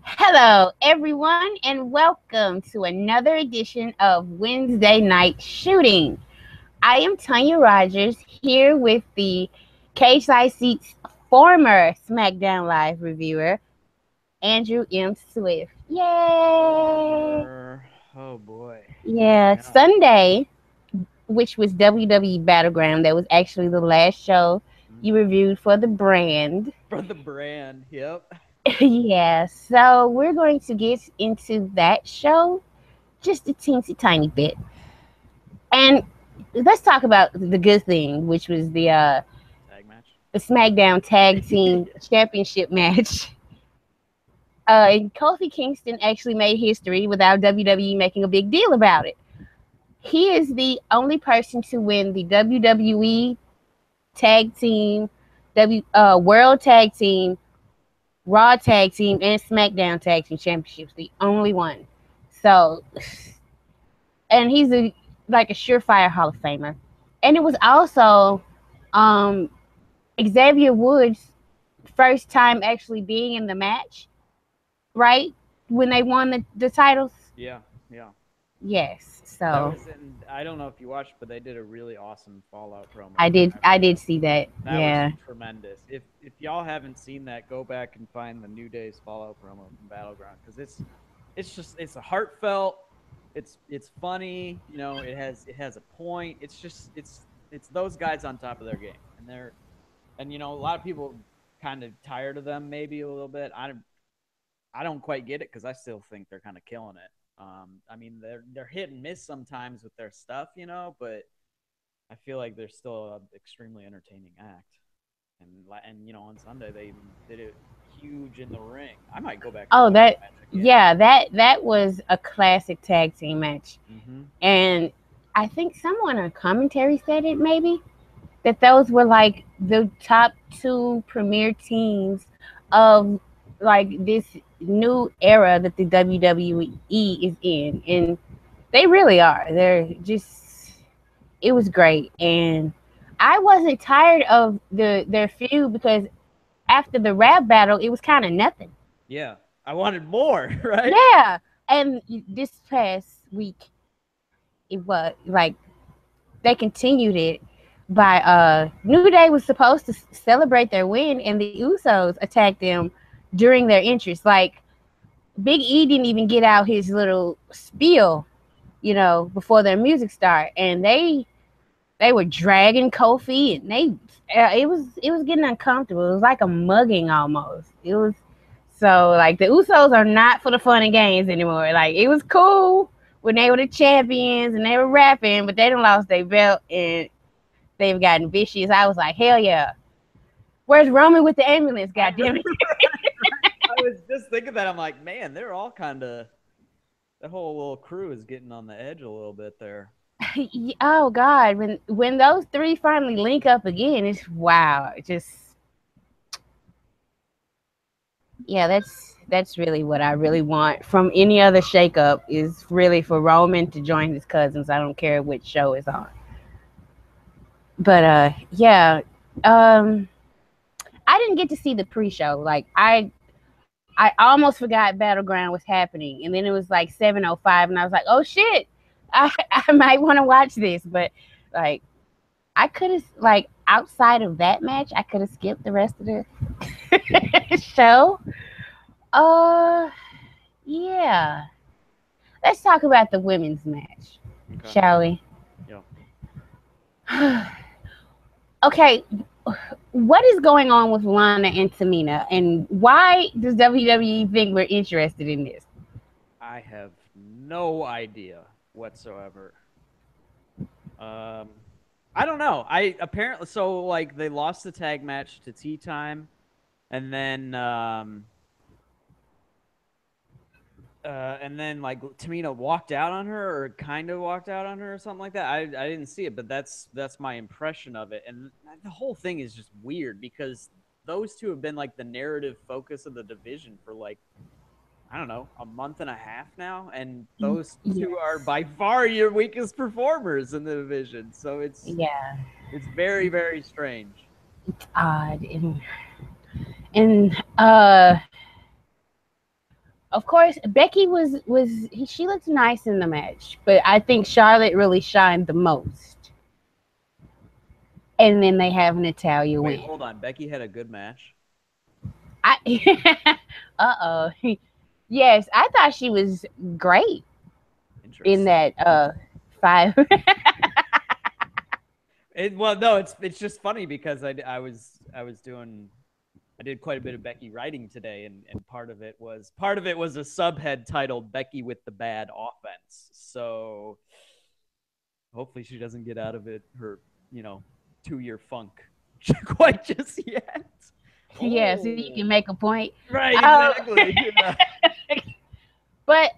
Hello, everyone, and welcome to another edition of Wednesday Night Shooting. I am Tonya Rodgers here with the Cagesiders Seats former SmackDown Live reviewer, Andrew M. Swift. Yay! Oh boy. Yeah, Yeah. Sunday, which was WWE Battleground, that was actually the last show you Mhm. reviewed for the brand. For the brand. Yep. Yeah, so we're going to get into that show just a teensy tiny bit. And let's talk about the good thing, which was Tag match. the SmackDown Tag Team Championship match. And Kofi Kingston actually made history without WWE making a big deal about it. He is the only person to win the WWE Tag Team, World Tag Team, Raw Tag Team, and SmackDown Tag Team Championships. The only one. So, and he's like a surefire Hall of Famer. And it was also um, Xavier Woods' first time actually being in the match, right? When they won the titles. Yeah. Yeah. Yes. That So was in I don't know if you watched, but they did a really awesome Fallout promo I did I after did that. see that. That was Yeah. tremendous. If y'all haven't seen that, go back and find the New Day's Fallout promo from Battleground because it's a heartfelt, it's funny, it has a point. It's those guys on top of their game. And a lot of people kind of tired of them maybe a little bit. I don't quite get it because I still think they're kind of killing it. I mean, they're hit and miss sometimes with their stuff, but I feel like they're still an extremely entertaining act. And on Sunday they even did it huge in the ring. I might go back and Oh, watch that that match again. yeah, that was a classic tag team match. Mm-hmm. And I think someone on commentary said it maybe that those were like the top two premier teams of like this new era that the WWE is in, and they really are. They're just it was great, and I wasn't tired of their feud because after the rap battle, it was kind of nothing. Yeah, I wanted more, right? Yeah, and this past week, it was like they continued it by New Day was supposed to celebrate their win, and the Usos attacked them during their entrance. Like Big E didn't even get out his little spiel, before their music start, and they were dragging Kofi, and it was getting uncomfortable. It was like a mugging almost. It was so like the Usos are not for the fun and games anymore. Like it was cool when they were the champions and they were rapping, but they done lost their belt and they've gotten vicious. I was like, hell yeah. Where's Roman with the ambulance? I God damn it. I was just thinking that I'm like, man, they're all kind of that whole little crew is getting on the edge a little bit there. Oh God, when those three finally link up again, it's wow. It just yeah, that's really what I really want from any other shakeup is really for Roman to join his cousins. I don't care which show is on. But yeah. Um I didn't get to see the pre-show. Like I almost forgot Battleground was happening, and then it was like 7:05, and I was like, "Oh shit, I might want to watch this." But like, I could have like outside of that match, I could have skipped the rest of the show. Uh, yeah. Let's talk about the women's match, Okay. shall we? Yeah. Okay, what is going on with Lana and Tamina, and why does WWE think we're interested in this? I have no idea whatsoever. Um, I don't know. I apparently so like they lost the tag match to Tea Time, and then like Tamina walked out on her, or kind of walked out on her, or something like that. I didn't see it, but that's my impression of it. And the whole thing is just weird because those two have been like the narrative focus of the division for like I don't know, a month and a half now, and those two are Yes. by far your weakest performers in the division. So Yeah. it's very very strange. Odd and Of course, Becky she looked nice in the match, but I think Charlotte really shined the most. And then they have Natalya win. Wait, hold on. Becky had a good match. Uh-oh. Yes, I thought she was great in that 5. Well, no, it's just funny because I did quite a bit of Becky writing today, and part of it was a subhead titled "Becky with the Bad Offense." So hopefully she doesn't get out of it her 2-year funk quite just yet. Yeah, so you can make a point. Right, exactly. Yeah. But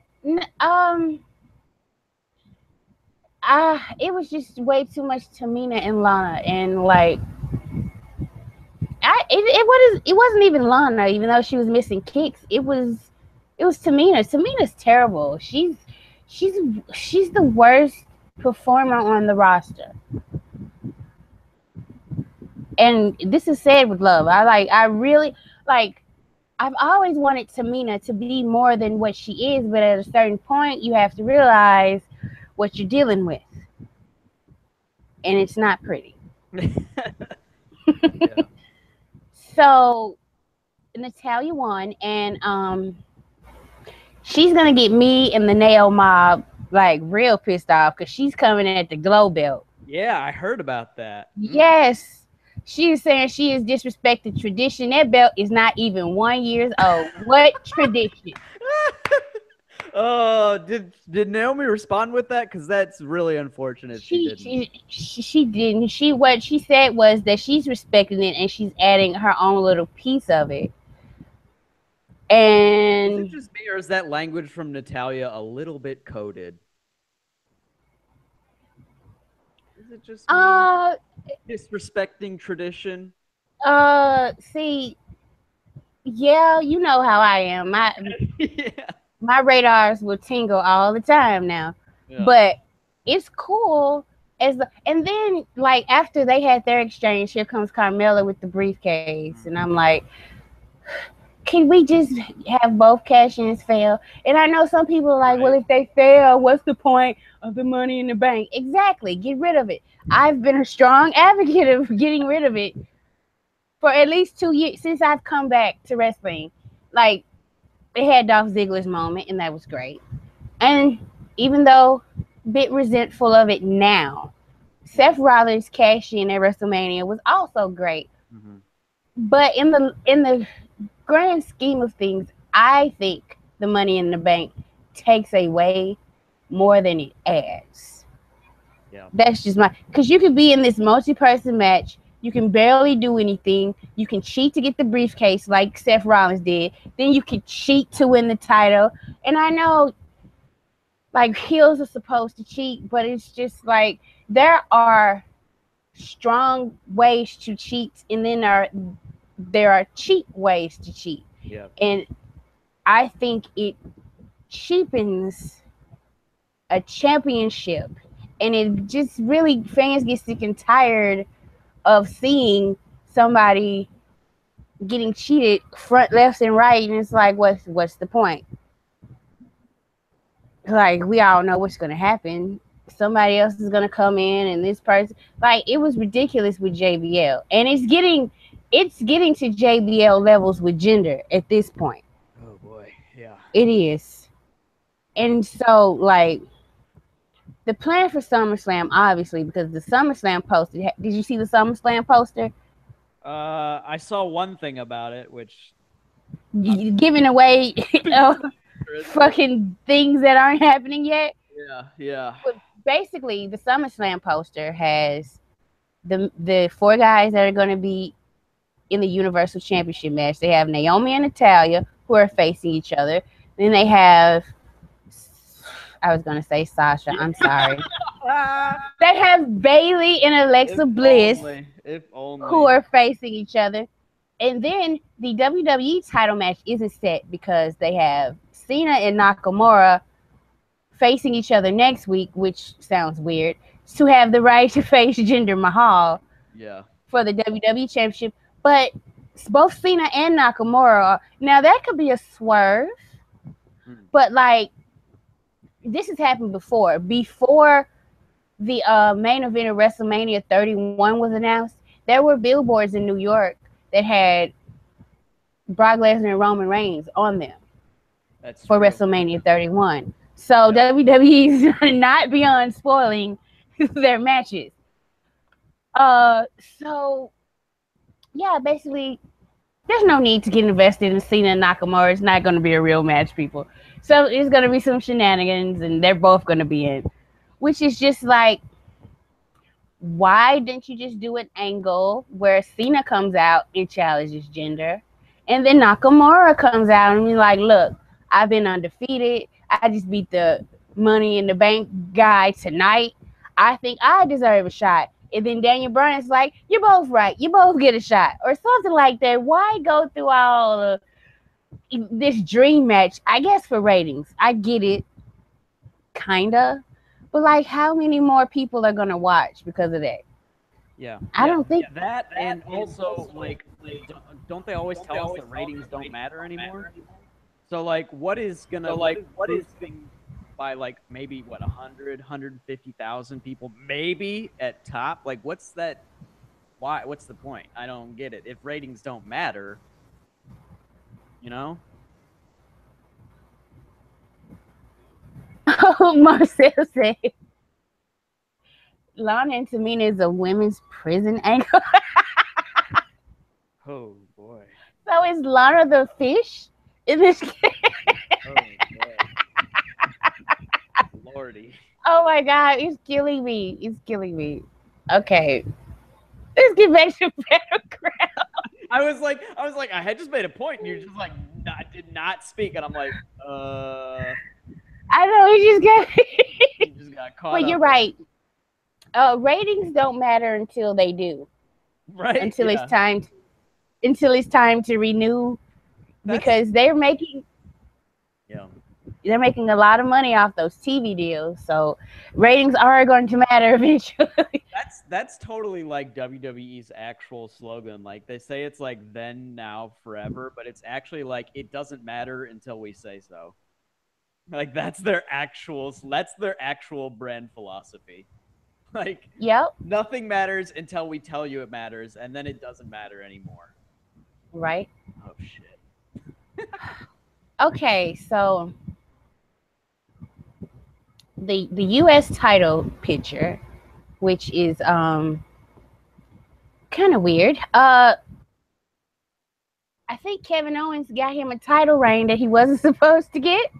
it was just way too much Tamina and Lana, and like it wasn't even Lana, even though she was missing kicks. It was Tamina. Tamina's terrible. She's the worst performer on the roster. And this is said with love. I really like. I've always wanted Tamina to be more than what she is, but at a certain point, you have to realize what you're dealing with, and it's not pretty. Yeah. So Natalya won, and she's gonna get me and the Nail Mob like real pissed off because she's coming at the glow belt. Yeah, I heard about that. Yes. She is saying she is disrespecting tradition. That belt is not even 1 year old. What tradition? Oh, did Naomi respond with that? Because that's really unfortunate. She didn't. What she said was that she's respecting it and she's adding her own little piece of it. And is it just me, or is that language from Natalya a little bit coded? Is it just me disrespecting tradition? See, yeah, you know how I am. My radars will tingle all the time now. Yeah. But it's cool and then like after they had their exchange, here comes Carmella with the briefcase, and I'm like, can we just have both cash-ins fail? And I know some people are like, well, if they fail, what's the point of the Money in the Bank? Exactly. Get rid of it. I've been a strong advocate of getting rid of it for at least 2 years since I've come back to wrestling. Like, they had Dolph Ziggler's moment, and that was great. And even though a bit resentful of it now, Seth Rollins' cash-in at WrestleMania was also great. Mm-hmm. But in the grand scheme of things, I think the Money in the Bank takes away more than it adds. Yeah. That's just because you could be in this multi-person match, you can barely do anything, you can cheat to get the briefcase like Seth Rollins did, then you can cheat to win the title. And I know like heels are supposed to cheat, but it's just like there are strong ways to cheat, and then there are cheap ways to cheat. Yeah. And I think it cheapens a championship, and it just really, fans get sick and tired of seeing somebody getting cheated front, left, and right, and it's like, what's the point? Like, we all know what's gonna happen. Somebody else is gonna come in, and this person, like, it was ridiculous with JBL, and it's getting to JBL levels with gender at this point. Oh boy, yeah. It is. And so, like, the plan for SummerSlam, obviously, because the SummerSlam poster, did you see the SummerSlam poster? I saw one thing about it, which giving away fucking things that aren't happening yet. Yeah. But basically, the SummerSlam poster has the 4 guys that are going to be in the Universal Championship match. They have Naomi and Natalya, who are facing each other. Then they have, I was going to say Sasha. I'm sorry. They have Bayley and Alexa Bliss, who are facing each other. And then the WWE title match isn't set because they have Cena and Nakamura facing each other next week, which sounds weird, to have the right to face Jinder Mahal for the WWE Championship. But both Cena and Nakamura, now that could be a swerve But like, this has happened before. Before the main event of WrestleMania 31 was announced, there were billboards in New York that had Brock Lesnar and Roman Reigns on them. That's for true. WrestleMania 31. So WWE's not beyond spoiling their matches. So yeah, basically, there's no need to get invested in Cena and Nakamura. It's not going to be a real match, people. So it's going to be some shenanigans, and they're both going to be in, which is just like, why didn't you just do an angle where Cena comes out and challenges Jinder, and then Nakamura comes out and be like, look, I've been undefeated. I just beat the Money in the Bank guy tonight. I think I deserve a shot. And then Daniel Bryan's like, you're both right. You both get a shot. Or something like that. Why go through all of this dream match? I guess for ratings. I get it. Kinda. But like, how many more people are going to watch because of that? Yeah. I don't think that, and also, like, don't they always tell us that ratings don't matter anymore? So, like, what is gonna, what is by, like, maybe, 100, 150,000 people, maybe at top? Like, what's that? Why? What's the point? I don't get it. If ratings don't matter, you know? Marcel said, Lana and Tamina is a women's prison angle. Oh, boy. So is Lana the fish in this game? Oh, boy. Lordy. Oh my God, it's killing me. It's killing me. Okay. Let's get back to Battleground. I was like, I had just made a point, and you're just like, did not speak, and I'm like, I know, you just got caught. But you're right. Ratings don't matter until they do. Right. Until it's time to renew, because they're making a lot of money off those TV deals. So ratings are going to matter eventually. That's totally like WWE's actual slogan. Like, they say it's like then, now, forever, but it's actually like it doesn't matter until we say so. Like, that's their actual brand philosophy. Like, nothing matters until we tell you it matters, and then it doesn't matter anymore. Right. Oh shit. Okay, so the US title picture, which is kind of weird. I think Kevin Owens got him a title reign that he wasn't supposed to get,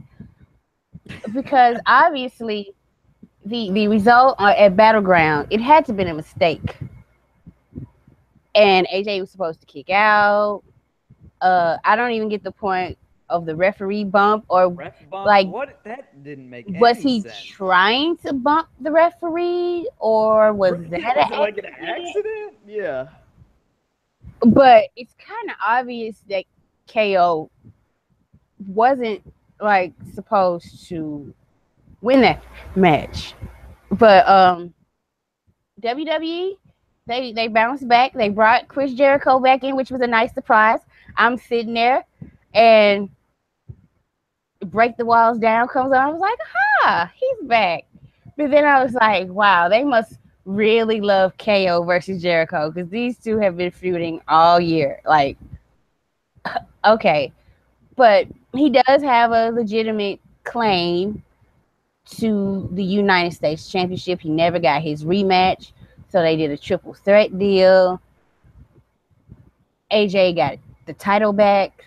because obviously the result at Battleground, it had to have been a mistake, and AJ was supposed to kick out. I don't even get the point of the referee bump, or like, what? That didn't make any was he sense. trying to bump the referee, or was that like an accident? Yeah. But it's kind of obvious that KO wasn't like supposed to win that match. But WWE, they bounced back. They brought Chris Jericho back in, which was a nice surprise. I'm sitting there, and Break the Walls Down comes on. I was like, he's back. But then I was like, wow, they must really love KO versus Jericho, because these two have been feuding all year. Like, okay. But he does have a legitimate claim to the United States Championship. He never got his rematch, so they did a triple threat deal. AJ got the title back.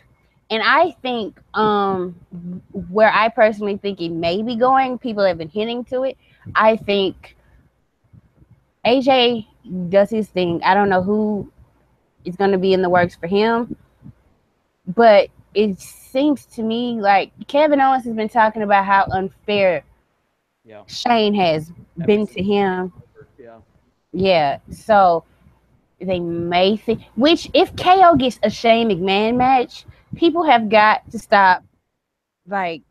And I think where I personally think it may be going, people have been hinting to it. I think AJ does his thing. I don't know who is going to be in the works for him, but it seems to me like Kevin Owens has been talking about how unfair Shane has been to him. Yeah. So they may think, which if KO gets a Shane McMahon match, people have got to stop, like,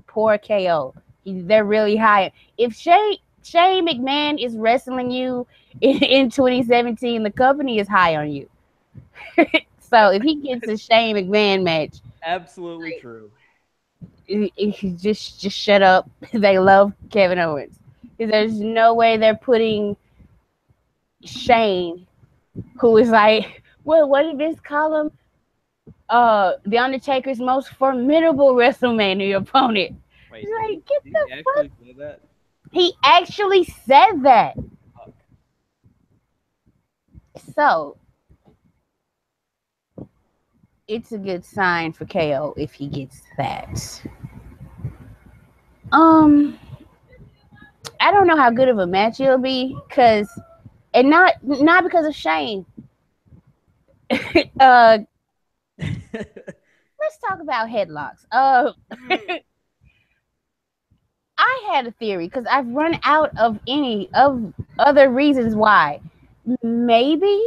poor KO. They're really high. If Shane McMahon is wrestling you in 2017, the company is high on you. So if he gets a Shane McMahon match, absolutely true. Just shut up. They love Kevin Owens. There's no way they're putting Shane, who is like, what did Vince call him? The Undertaker's most formidable WrestleMania opponent. Wait, He's like, get did the he fuck. actually say that? He actually said that. Fuck. So it's a good sign for KO if he gets that. I don't know how good of a match it'll be, and not because of Shane. Let's talk about headlocks. I had a theory because I've run out of any of other reasons why. Maybe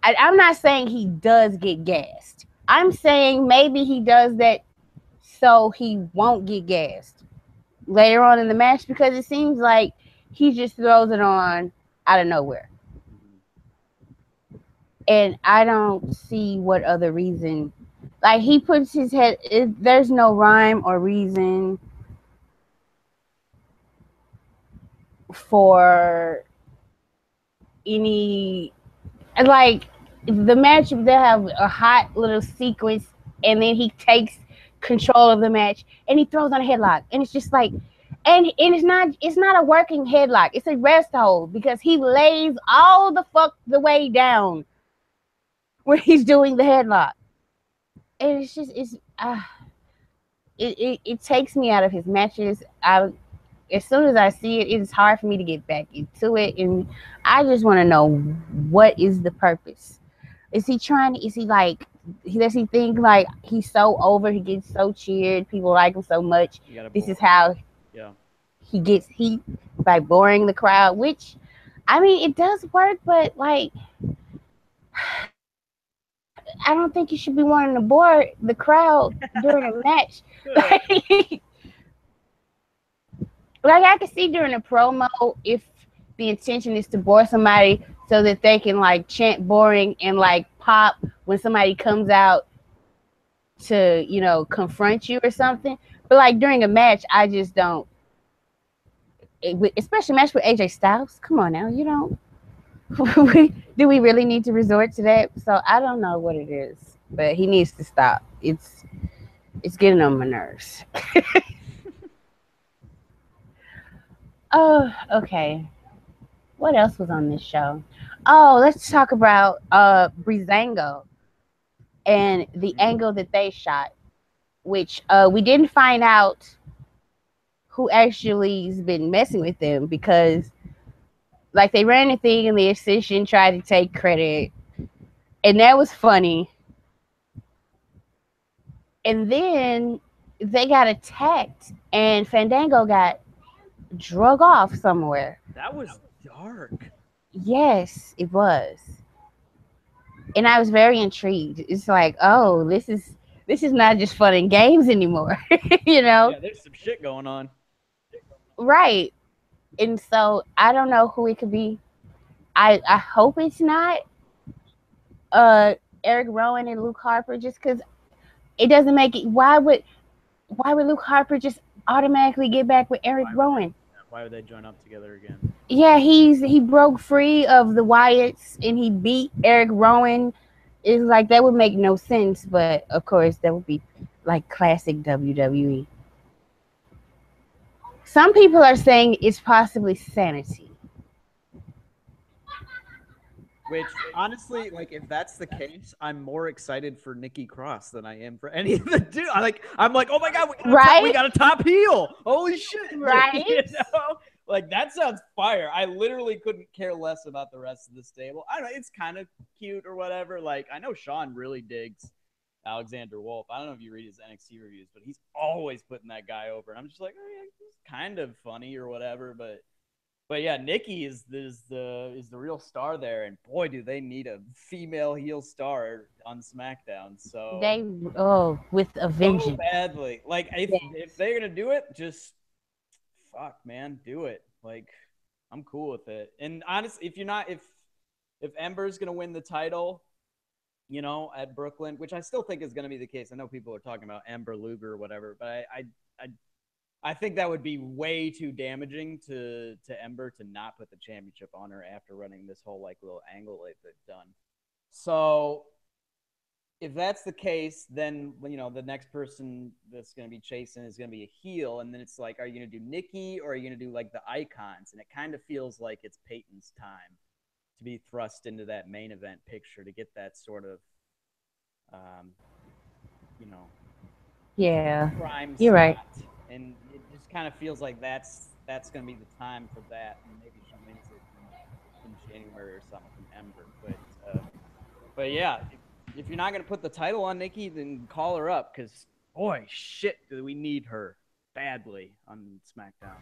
I'm not saying he does get gassed. I'm saying maybe he does that so he won't get gassed later on in the match, because it seems like he just throws it on out of nowhere. And I don't see what other reason. Like, he puts his head, there's no rhyme or reason for any, like, the match, they have a hot little sequence, and then he takes control of the match and he throws on a headlock, and it's just like, and it's not a working headlock, it's a rest hold, because he lays all the fuck the way down when he's doing the headlock, and it's just it takes me out of his matches. As soon as I see it, it's hard for me to get back into it, and I just want to know, what is the purpose? Is he trying? Is he like? Does he think like he's so over? He gets so cheered. People like him so much. This is how he gets heat by boring the crowd. Which, I mean, it does work, but like, I don't think you should be wanting to bore the crowd during a match. Like, I can see during a promo, if the intention is to bore somebody so that they can like chant boring and like pop when somebody comes out to, confront you or something. But like during a match, I just don't. Especially a match with AJ Styles. Come on now, you don't. Do we really need to resort to that? So I don't know what it is, but he needs to stop. It's getting on my nerves. Oh, okay. What else was on this show? Oh, let's talk about Breezango and the angle that they shot, which we didn't find out who actually has been messing with them, because like they ran a thing and the assistant tried to take credit, and that was funny. And then they got attacked and Fandango got drug off somewhere. That was dark. Yes, it was. And I was very intrigued. It's like, oh, this is not just fun and games anymore. Yeah, there's some shit going on. Right. And so I don't know who it could be. I hope it's not Eric Rowan and Luke Harper, just because it doesn't make it. Why would Luke Harper just automatically get back with Eric Rowan? Why would they join up together again? Yeah, he broke free of the Wyatts and he beat Eric Rowan. It's like, that would make no sense, but of course that would be like classic WWE. Some people are saying it's possibly Sanity. Which, honestly, like, if that's the case, I'm more excited for Nikki Cross than I am for any of the dude. I'm like, oh my god, we got a top heel. Holy shit! Right? Like, that sounds fire. I literally couldn't care less about the rest of the stable. I don't know, it's kind of cute or whatever. Like, I know Sean really digs Alexander Wolf. I don't know if you read his NXT reviews, but he's always putting that guy over. And I'm just like, oh yeah, he's kind of funny or whatever, But yeah, Nikki is the real star there, and boy, do they need a female heel star on SmackDown. So with a vengeance. So badly. Like, if they're gonna do it, just fuck, man, do it. Like, I'm cool with it. And honestly, if Ember's gonna win the title, you know, at Brooklyn, which I still think is going to be the case. I know people are talking about Ember Luger or whatever, but I think that would be way too damaging to Ember to not put the championship on her after running this whole like little angle they've done. So if that's the case, then you know the next person that's going to be chasing is going to be a heel, and then it's like, are you going to do Nikki or are you going to do like the Icons? And it kind of feels like it's Peyton's time to be thrust into that main event picture to get that sort of, you know, Yeah, prime you're spot. right. And it just kind of feels like that's going to be the time for that, and maybe she wins it in January or something from Ember. But yeah, if you're not going to put the title on Nikki, then call her up, because boy, shit, do we need her badly on SmackDown.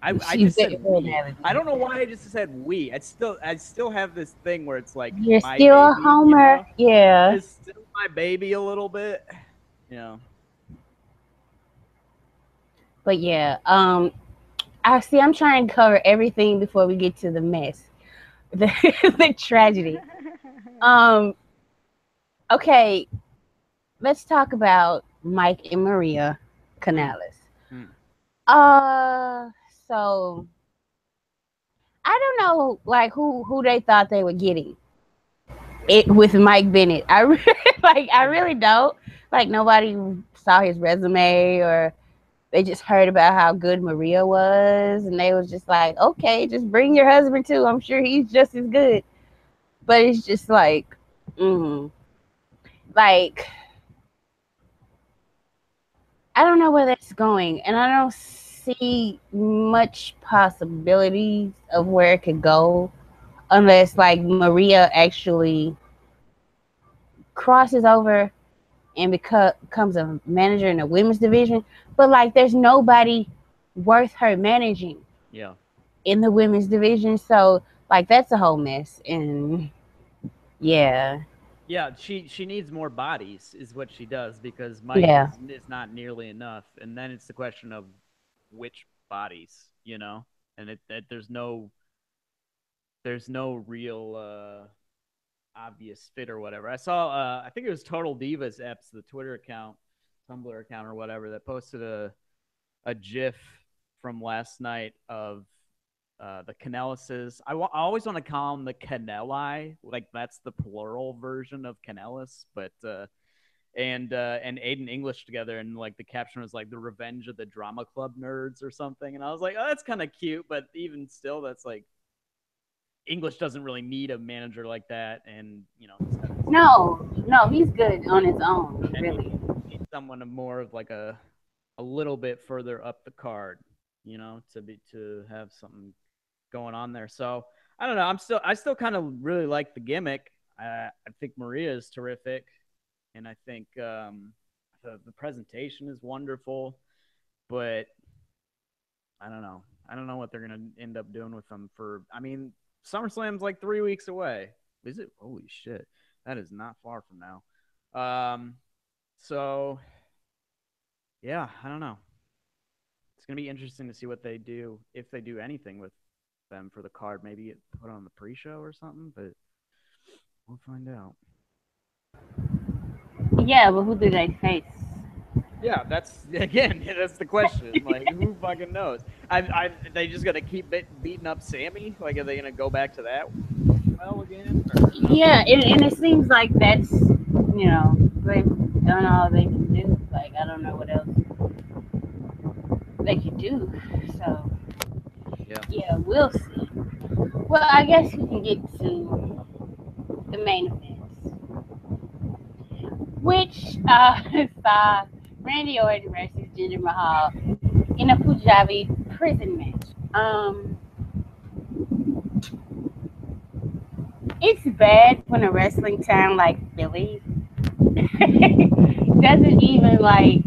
I just said we. I don't know why I just said we. I still have this thing where it's like you're my still baby, a homer. you know? Yeah, It's still my baby a little bit, you know. but yeah, I see. I'm trying to cover everything before we get to the mess, the tragedy. Okay, let's talk about Mike and Maria Kanellis. Uh, so I don't know, like who they thought they were getting it with Mike Bennett. I really don't. Like nobody saw his resume, or they just heard about how good Maria was, and they was just like, okay, just bring your husband too. I'm sure he's just as good. But it's just like, like I don't know where that's going, and I don't see much possibilities of where it could go unless like Maria actually crosses over and becomes a manager in the women's division. But like, there's nobody worth her managing. Yeah. In the women's division, so like that's a whole mess, and yeah. Yeah, she needs more bodies, is what she does, because Mike is not nearly enough, and then it's the question of which bodies, you know, and there's no real obvious fit or whatever. I saw I think it was Total Divas Eps, the Twitter account, Tumblr account or whatever, that posted a GIF from last night of the Kanellises. I always want to call them the Kanelli, like that's the plural version of Kanellis, but and Aiden English together, and like the caption was like the revenge of the drama club nerds or something, and I was like, oh, that's kind of cute, but even still, that's like English doesn't really need a manager like that, and you know, no, he's good on his own, really. He needs someone more of like a little bit further up the card, you know, to have something going on there. So I don't know. I still kind of really like the gimmick. I think Maria is terrific, and I think the presentation is wonderful, but I don't know. I don't know what they're gonna end up doing with them for. I mean, SummerSlam's like 3 weeks away. Is it? Holy shit, that is not far from now. So yeah, I don't know. It's gonna be interesting to see what they do, if they do anything with them for the card. Maybe put on the pre-show or something, but we'll find out. Yeah, but who do they face? Yeah, that's the question. Like, who fucking knows? They just gonna keep beating up Sammy? Like, are they gonna go back to that well again? Or, yeah, and it seems like that's, you know, they've done all they can do. Like, I don't know what else they could do. So yeah, we'll see. Well, I guess we can get to the main events, which saw Randy Orton versus Jinder Mahal in a Punjabi prison match. It's bad when a wrestling town like Philly doesn't even like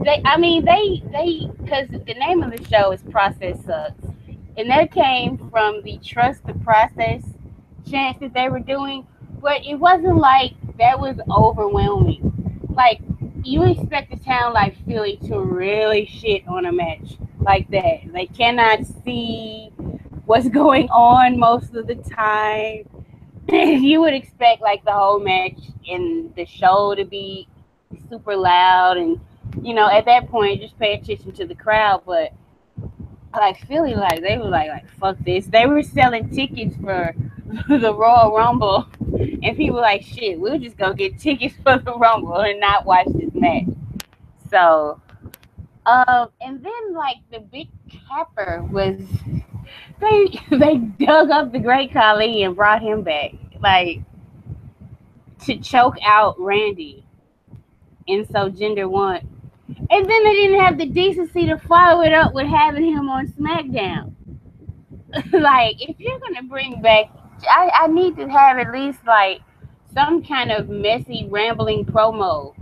they because the name of the show is Process Sucks, and that came from the Trust the Process chants that they were doing, but it wasn't like that was overwhelming. Like, you expect a town like Philly to really shit on a match like that. They cannot see what's going on most of the time. you would expect like the whole match and the show to be super loud, and at that point just pay attention to the crowd. But like Philly, like they were like fuck this. They were selling tickets for the Royal Rumble, and people were like, shit, we'll just go get tickets for the Rumble and not watch this match. So, and then like the big capper was they dug up the Great Khali and brought him back, like to choke out Randy, and so Jinder won. And then they didn't have the decency to follow it up with having him on SmackDown. Like, if you're gonna bring back, I need to have at least like some kind of messy, rambling promo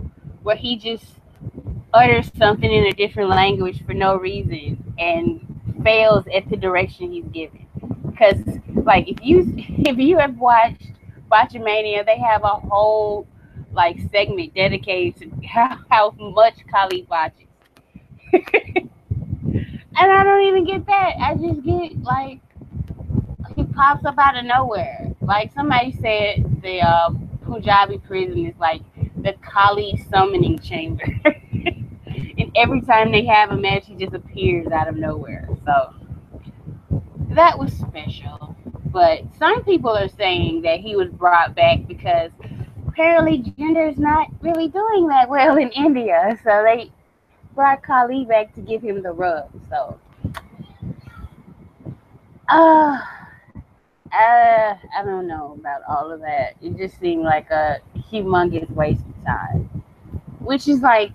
where he just utters something in a different language for no reason and fails at the direction he's given. Because, like, if you have watched Botchamania, they have a whole like segment dedicated to how much Khali botches. And I don't even get that. I just get like he pops up out of nowhere. Like somebody said, the Punjabi Prison is like the Khali summoning chamber. And every time they have a match, he just appears out of nowhere. So that was special. But some people are saying that he was brought back because apparently Jinder's not really doing that well in India. So they brought Khali back to give him the rub. So I don't know about all of that. It just seemed like a humongous waste of time. Which is like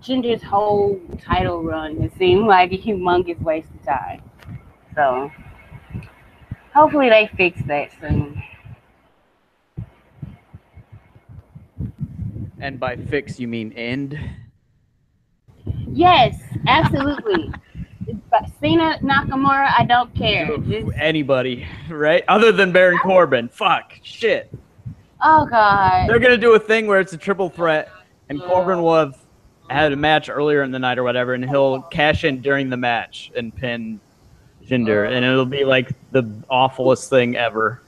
Jinder's whole title run. It seemed like a humongous waste of time. So hopefully they fix that soon. And by fix, you mean end? Yes, absolutely. Cena, Nakamura, I don't care. Just anybody, right? Other than Baron Corbin. Fuck. Shit. Oh, God. They're going to do a thing where it's a triple threat, and Corbin will have had a match earlier in the night or whatever, and he'll cash in during the match and pin Jinder, and it'll be like the awfulest thing ever.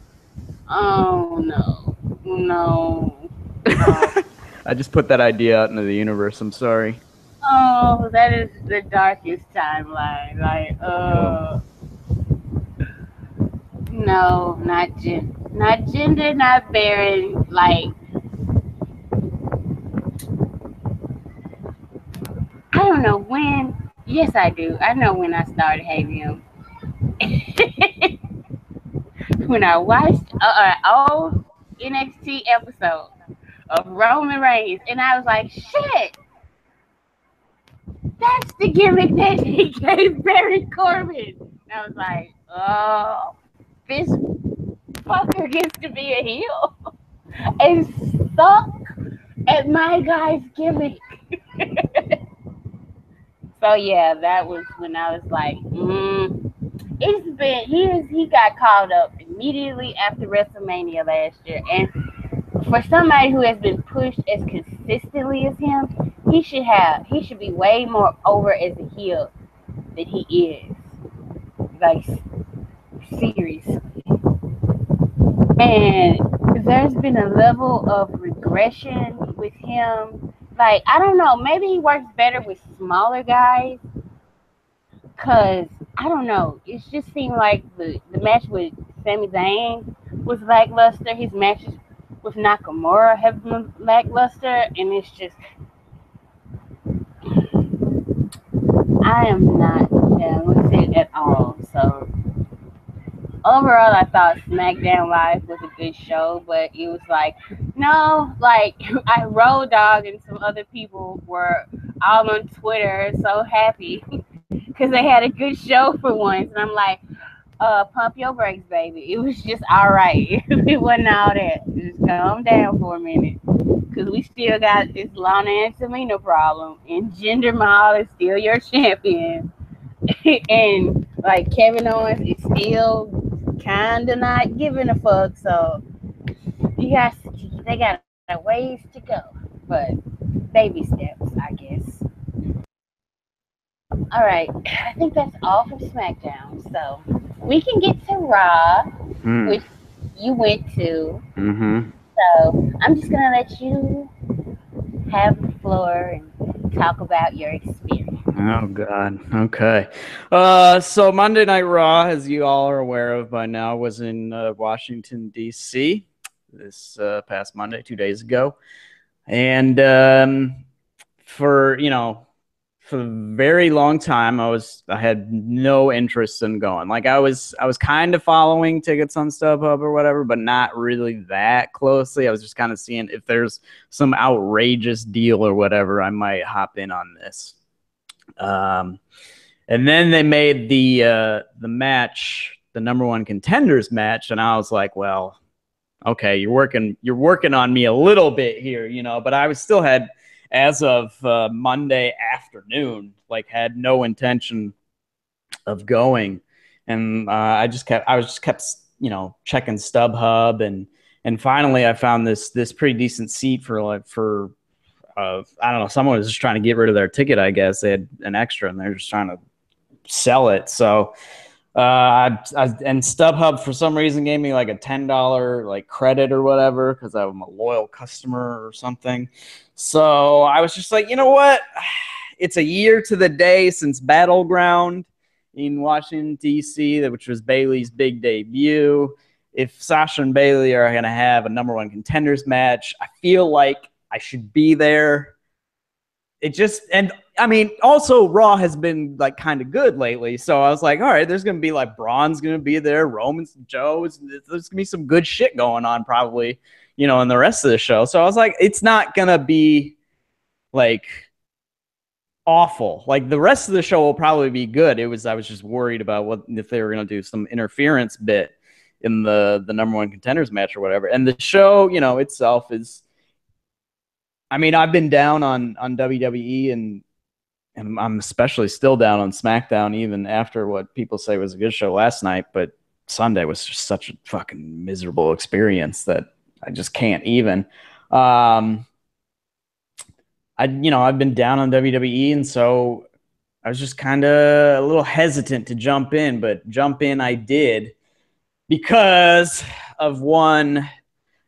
Oh, no. No. I just put that idea out into the universe. I'm sorry. Oh, that is the darkest timeline. Like, no, not Jinder, not Baron. Like, I don't know when. Yes, I do. I know when I started hating him. When I watched an old NXT episode of Roman Reigns, and I was like, shit. That's the gimmick that he gave Baron Corbin. And I was like, oh, this fucker gets to be a heel and suck at my guy's gimmick. So yeah, that was when I was like, he got called up immediately after WrestleMania last year, and for somebody who has been pushed as consistently as him, he should be way more over as a heel than he is. Like, seriously. And there's been a level of regression with him. Like, I don't know, maybe he works better with smaller guys. Cause I don't know, it just seemed like the match with Sami Zayn was lackluster. His matches with Nakamura have been lackluster, and it's just I am not down with it at all. So overall, I thought SmackDown Live was a good show, but it was like, no, like Road Dogg and some other people were all on Twitter so happy because they had a good show for once, and I'm like, pump your brakes, baby. It was just all right. It wasn't all that. Just calm down for a minute. Because we still got this Lana and Tamina problem. And Jinder Mahal is still your champion. And, like, Kevin Owens is still kind of not giving a fuck. So, they got a ways to go. But baby steps, I guess. All right. I think that's all from SmackDown. So, we can get to Raw, which you went to. Mm-hmm. So I'm just gonna let you have the floor and talk about your experience. Oh God. Okay. So Monday Night Raw, as you all are aware of by now, was in Washington D.C. this past Monday, 2 days ago, and for a very long time, I had no interest in going. Like I was kind of following tickets on StubHub or whatever, but not really that closely. I was just kind of seeing if there's some outrageous deal or whatever, I might hop in on this. And then they made the match, the number one contenders match, and I was like, well, okay, you're working on me a little bit here, but I was still had, as of Monday afternoon, like had no intention of going, and I was just kept checking StubHub, and finally I found this pretty decent seat for I don't know, someone was just trying to get rid of their ticket. I guess they had an extra and they're just trying to sell it. So and StubHub for some reason gave me like a $10 like credit or whatever because I'm a loyal customer or something. So I was just like, you know what? It's a year to the day since Battleground in Washington, D.C., which was Bayley's big debut. If Sasha and Bayley are going to have a number one contenders match, I feel like I should be there. Also Raw has been like kind of good lately. So I was like, all right, there's going to be like Braun's going to be there, Roman's, Joe's. There's going to be some good shit going on probably, in the rest of the show. So I was like, it's not going to be like awful. Like the rest of the show will probably be good. I was just worried about if they were going to do some interference bit in the number one contenders match or whatever. And the show, itself is, I've been down on WWE and I'm especially still down on SmackDown even after what people say was a good show last night. But Sunday was just such a fucking miserable experience that I just can't even. I've been down on WWE, and so I was just kind of a little hesitant to jump in, but jump in I did because of one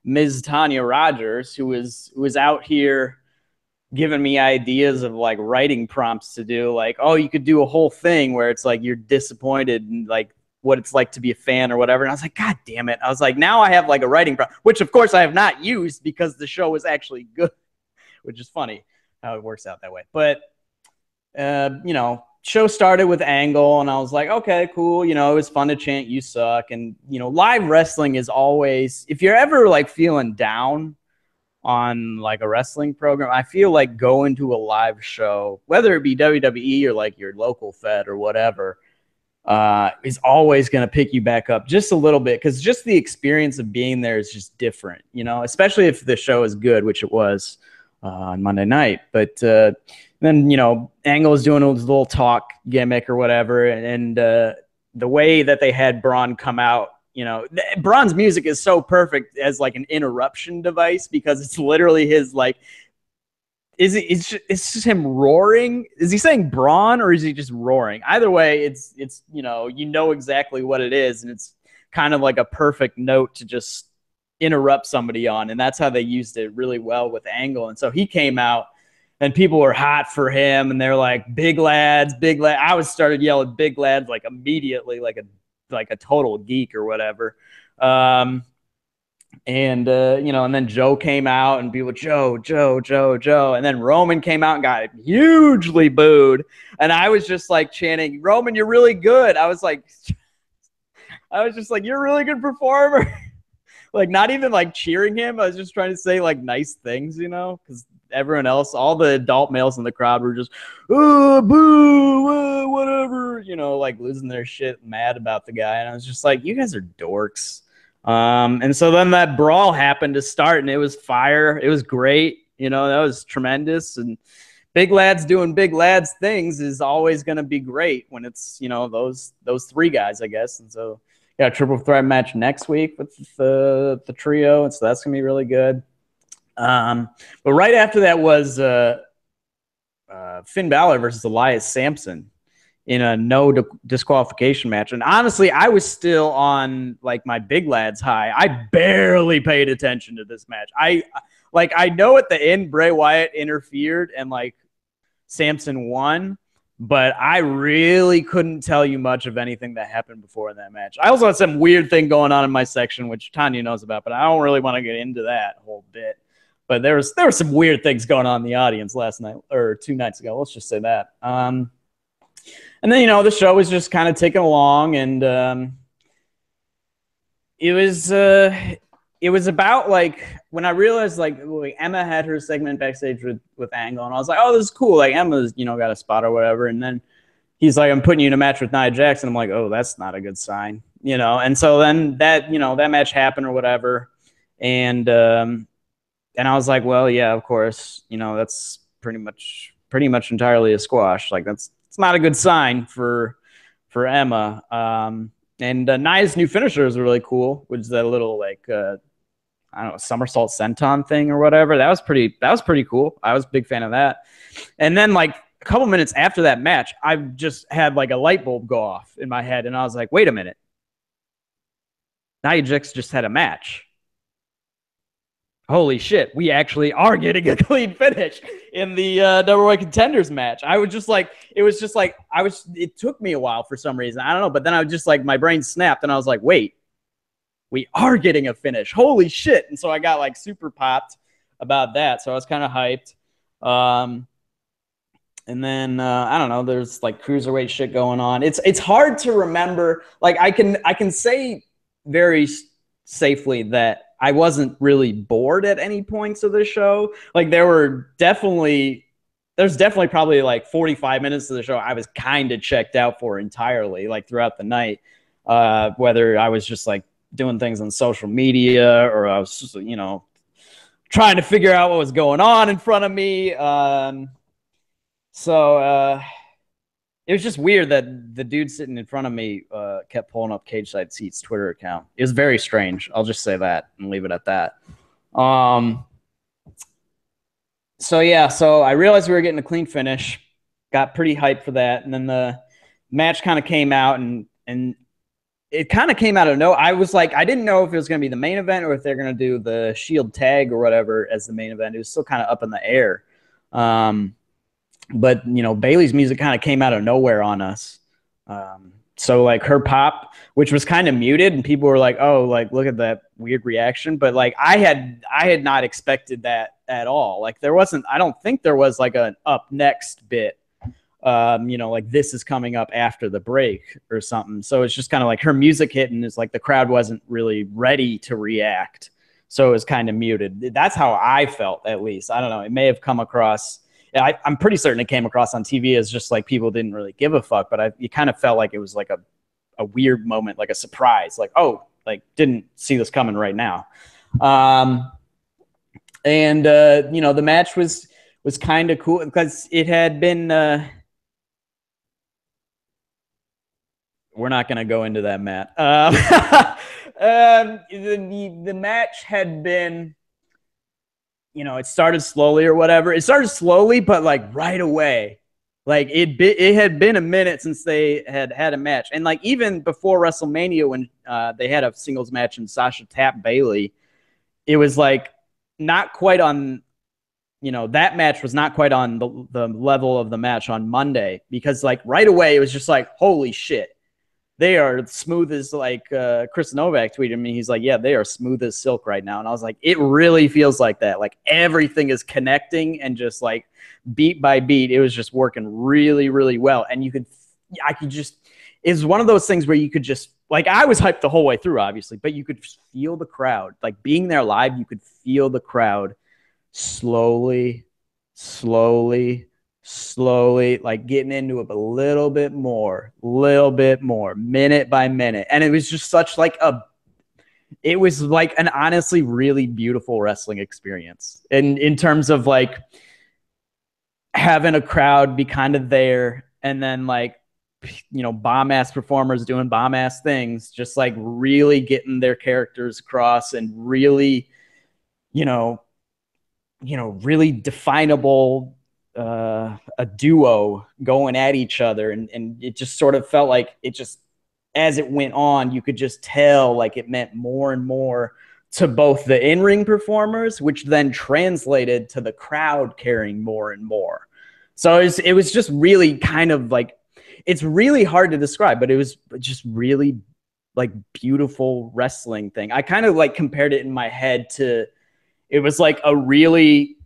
Ms. Tonya Rodgers, who was out here giving me ideas of like writing prompts to do, like, oh, you could do a whole thing where it's like you're disappointed and like what it's like to be a fan or whatever. And I was like, God damn it. I was like, now I have like a writing prompt, which of course I have not used because the show was actually good, which is funny how it works out that way. But, show started with Angle and I was like, okay, cool. It was fun to chant, you suck. And, live wrestling is always, if you're ever like feeling down on like a wrestling program, I feel like going to a live show, whether it be WWE or like your local Fed or whatever, is always going to pick you back up just a little bit. Cause just the experience of being there is just different, especially if the show is good, which it was on Monday night. But then, Angle was doing his little talk gimmick or whatever. And the way that they had Braun come out, Braun's music is so perfect as like an interruption device because it's literally his like, it's just him roaring. Is he saying Braun or is he just roaring? Either way, it's exactly what it is. And it's kind of like a perfect note to just interrupt somebody on. And that's how they used it really well with Angle. And so he came out and people were hot for him and they're like, big lads, big lad. I started yelling big lads like immediately, like a total geek or whatever. And then Joe came out and people, Joe. And then Roman came out and got hugely booed. And I was just like chanting, Roman, you're really good. I was just like, you're a really good performer. Like not even like cheering him. I was just trying to say like nice things, because everyone else, all the adult males in the crowd were just, oh, boo, whatever, like losing their shit, mad about the guy. And I was just like, you guys are dorks. And so then that brawl happened to start and it was fire. It was great. That was tremendous. And big lads doing big lads things is always going to be great when it's, those three guys, I guess. And so, yeah, triple threat match next week with the trio. And so that's going to be really good. But right after that was Finn Balor versus Elias Sampson in a no disqualification match. And honestly, I was still on like my big lads high. I barely paid attention to this match. I know at the end Bray Wyatt interfered and like Samson won, but I really couldn't tell you much of anything that happened before that match. I also had some weird thing going on in my section, which Tonya knows about, but I don't really want to get into that whole bit. But there were some weird things going on in the audience last night or 2 nights ago. Let's just say that. And then, the show was just kind of ticking along, and it was about, like, when I realized, like Emma had her segment backstage with Angle, and I was like, oh, this is cool. Like, Emma's, got a spot or whatever. And then he's like, I'm putting you in a match with Nia Jax. And I'm like, oh, that's not a good sign, And so then that, that match happened or whatever. And I was like, well, yeah, of course, that's pretty much entirely a squash. Like, it's not a good sign for Emma. And Nia's new finisher is really cool, which is that little, like, I don't know, somersault senton thing or whatever. That was pretty cool. I was a big fan of that. And then, like, a couple minutes after that match, I just had, like, a light bulb go off in my head. And I was like, wait a minute. Nia Jax just had a match. Holy shit, we actually are getting a clean finish in the WWE Contenders match. It took me a while for some reason. I don't know, but then I was just like, my brain snapped and I was like, wait, we are getting a finish. Holy shit. And so I got like super popped about that. So I was kind of hyped. And then, I don't know, there's like cruiserweight shit going on. It's hard to remember. Like I can say very safely that I wasn't really bored at any points of the show. Like there's definitely probably like 45 minutes of the show I was kind of checked out for entirely, like throughout the night, whether I was just like doing things on social media or I was just, trying to figure out what was going on in front of me. So it was just weird that the dude sitting in front of me kept pulling up Cageside Seats' Twitter account. It was very strange. I'll just say that and leave it at that. So I realized we were getting a clean finish. Got pretty hyped for that. And then the match kind of came out and it kind of came out of nowhere. I was like, I didn't know if it was going to be the main event or if they're going to do the Shield tag or whatever as the main event. It was still kind of up in the air. But, Bayley's music kind of came out of nowhere on us. So, like, her pop, which was kind of muted, and people were like, oh, like, look at that weird reaction. But, like, I had not expected that at all. Like, I don't think there was, like, an up next bit, like, this is coming up after the break or something. So it's just kind of like her music hit, and it's like the crowd wasn't really ready to react. So it was kind of muted. That's how I felt, at least. I don't know. It may have come across... I'm pretty certain it came across on TV as just like people didn't really give a fuck, but you kind of felt like it was like a weird moment, like a surprise, like, oh, like didn't see this coming right now. The match was kind of cool because it had been, we're not going to go into that, Matt. The match had been, it started slowly or whatever. It started slowly, but like right away, like it had been a minute since they had a match. And like even before WrestleMania, when they had a singles match and Sasha tapped Bayley, it was like not quite on, that match was not quite on the level of the match on Monday, because like right away, it was just like, holy shit. They are smooth as, like, Chris Novak tweeted me. He's like, yeah, they are smooth as silk right now. And I was like, it really feels like that. Like, everything is connecting and just, like, beat by beat, it was just working really, really well. And it's one of those things where you could just, like, I was hyped the whole way through, obviously, but you could feel the crowd. Like, being there live, you could feel the crowd slowly, like getting into it a little bit more, minute by minute. And it was just such like it was like an honestly really beautiful wrestling experience. And in terms of like having a crowd be kind of there, and then like, bomb ass performers doing bomb ass things, just like really getting their characters across and really, really definable a duo going at each other, and it just sort of felt like it just, as it went on, you could just tell like it meant more and more to both the in-ring performers, which then translated to the crowd caring more and more. So it was just really kind of like, it's really hard to describe, but it was just really like beautiful wrestling thing. I kind of like compared it in my head to, it was like a really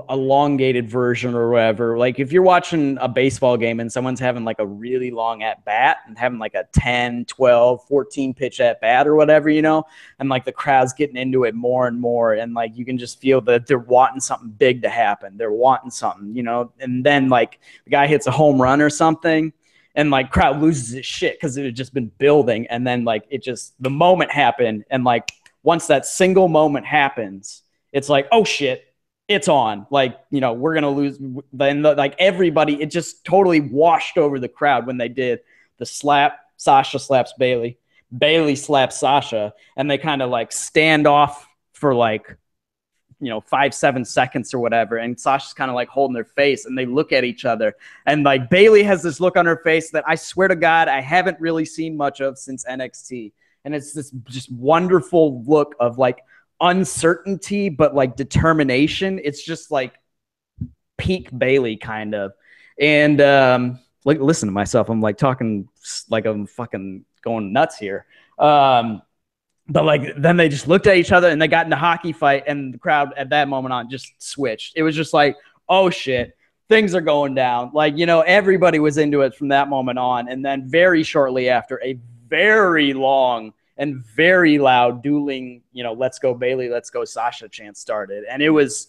elongated version or whatever. Like if you're watching a baseball game and someone's having like a really long at bat and having like a 10, 12, 14 pitch at bat or whatever, you know, and like the crowd's getting into it more and more. And like, you can just feel that they're wanting something big to happen. They're wanting something, you know, and then like the guy hits a home run or something and like crowd loses its shit because it had just been building. And then like, it just, the moment happened. And like, once that single moment happens, it's like, oh shit, it's on. Like, you know, we're going to lose. Then like everybody, it just totally washed over the crowd when they did the slap. Sasha slaps Bayley. Bayley slaps Sasha. And they kind of like stand off for like, you know, 5-7 seconds or whatever. And Sasha's kind of like holding their face and they look at each other. And like Bayley has this look on her face that I swear to God, I haven't really seen much of since NXT. And it's this just wonderful look of like uncertainty, but like determination. It's just like peak Bayley kind of. And like, listen to myself. I'm like talking like I'm fucking going nuts here. But like then they just looked at each other and they got in a hockey fight, and the crowd at that moment on just switched. It was just like, oh shit, things are going down. Like, you know, everybody was into it from that moment on. And then very shortly after, a very long and very loud dueling, you know, let's go Bayley, let's go Sasha chant started. And it was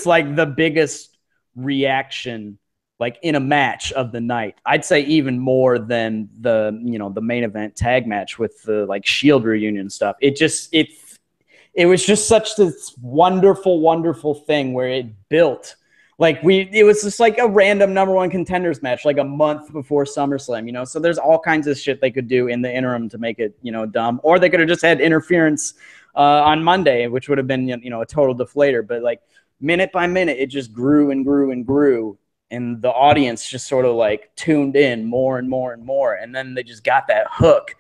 like the biggest reaction like in a match of the night. I'd say even more than the, you know, the main event tag match with the like Shield reunion stuff. It was just such this wonderful, wonderful thing where it built. Like it was just like a random number one contenders match, like a month before SummerSlam, you know? So there's all kinds of shit they could do in the interim to make it, you know, dumb. Or they could have just had interference on Monday, which would have been, you know, a total deflator. But like minute by minute, it just grew and grew and grew. And the audience just sort of like tuned in more and more and more. And then they just got that hook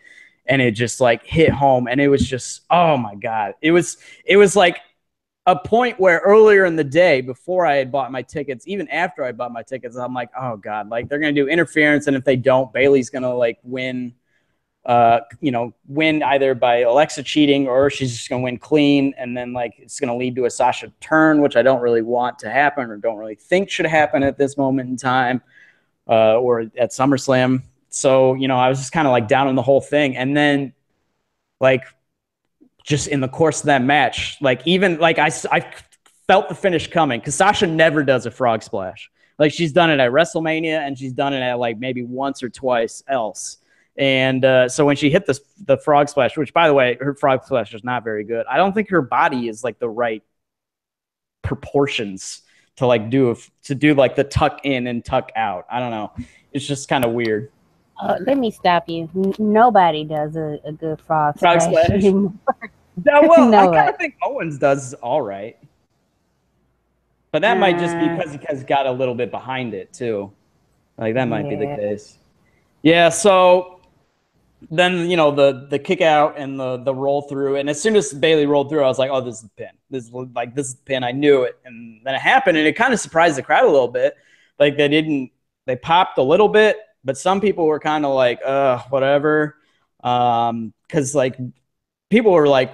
and it just like hit home. And it was just, oh my God. It was like a point where earlier in the day, before I had bought my tickets, even after I bought my tickets, I'm like, oh God, like they're going to do interference. And if they don't, Bayley's going to like win, you know, win either by Alexa cheating or she's just going to win clean. And then like, it's going to lead to a Sasha turn, which I don't really want to happen or don't really think should happen at this moment in time, or at SummerSlam. So, you know, I was just kind of like down on the whole thing. And then like, just in the course of that match, like even like I felt the finish coming because Sasha never does a frog splash. Like she's done it at WrestleMania and she's done it at like maybe once or twice else. And so when she hit the frog splash, which by the way, her frog splash is not very good. I don't think her body is like the right proportions to like do like the tuck in and tuck out. I don't know. It's just kind of weird. Let me stop you. Nobody does a good frog splash anymore. Yeah, well, no, I kind of think Owens does all right. But that might just be because he has got a little bit behind it, too. Like, that might be the case. Yeah, so then, you know, the kick out and the roll through. And as soon as Bayley rolled through, I was like, oh, this is the pin. This is the pin. I knew it. And then it happened, and it kind of surprised the crowd a little bit. Like, they popped a little bit. But some people were kind of like, whatever. Because, like, people were like,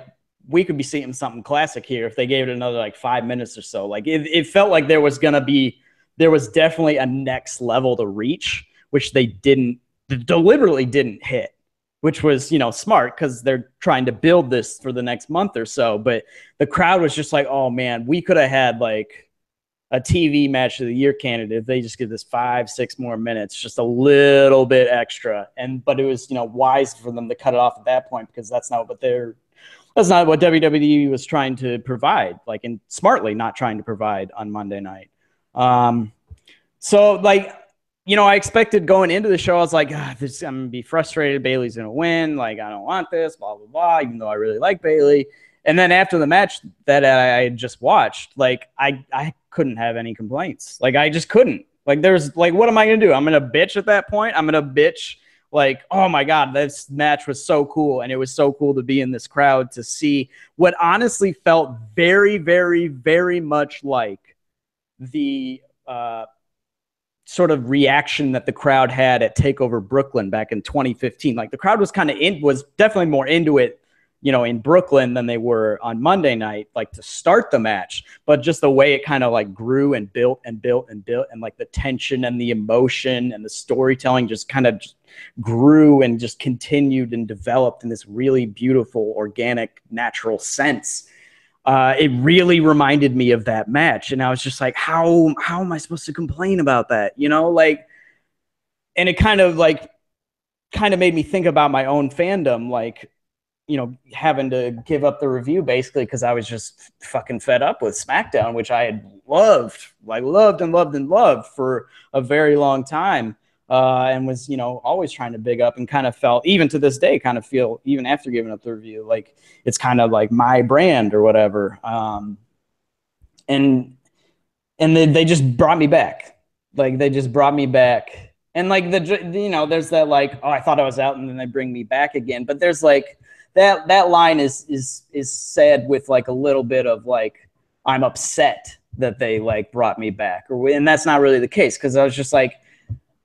we could be seeing something classic here if they gave it another, like, 5 minutes or so. Like, it felt like there was definitely a next level to reach, which they deliberately didn't hit, which was, you know, smart because they're trying to build this for the next month or so. But the crowd was just like, oh, man, we could have had, like, a TV match of the year candidate if they just give this 5-6 more minutes, just a little bit extra. But it was, you know, wise for them to cut it off at that point because that's not what WWE was trying to provide, like, and smartly not trying to provide on Monday night. So like, you know, I expected going into the show, I was like, I'm going to be frustrated. Bayley's going to win. Like, I don't want this, blah, blah, blah, even though I really like Bayley. And then after the match that I had just watched, like I couldn't have any complaints. Like I just couldn't. Like there's like, what am I gonna do? I'm gonna bitch at that point. I'm gonna bitch like, oh my God, this match was so cool. And it was so cool to be in this crowd to see what honestly felt very, very, very much like the sort of reaction that the crowd had at TakeOver Brooklyn back in 2015. Like the crowd was was definitely more into it, you know, in Brooklyn than they were on Monday night, like to start the match, but just the way it kind of like grew and built and built and built, and like the tension and the emotion and the storytelling just kind of grew and just continued and developed in this really beautiful, organic, natural sense. It really reminded me of that match. And I was just like, how am I supposed to complain about that? You know, like, and it kind of made me think about my own fandom, like, you know, having to give up the review basically because I was just fucking fed up with SmackDown, which I had loved for a very long time. And was, you know, always trying to big up, and kind of felt, even to this day, kind of feel, even after giving up the review, like it's kind of like my brand or whatever. And they just brought me back. Like they just brought me back. And like you know, there's that like, oh, I thought I was out, and then they bring me back again. But there's like that line is said with like a little bit of like, I'm upset that they like brought me back, and that's not really the case, because I was just like,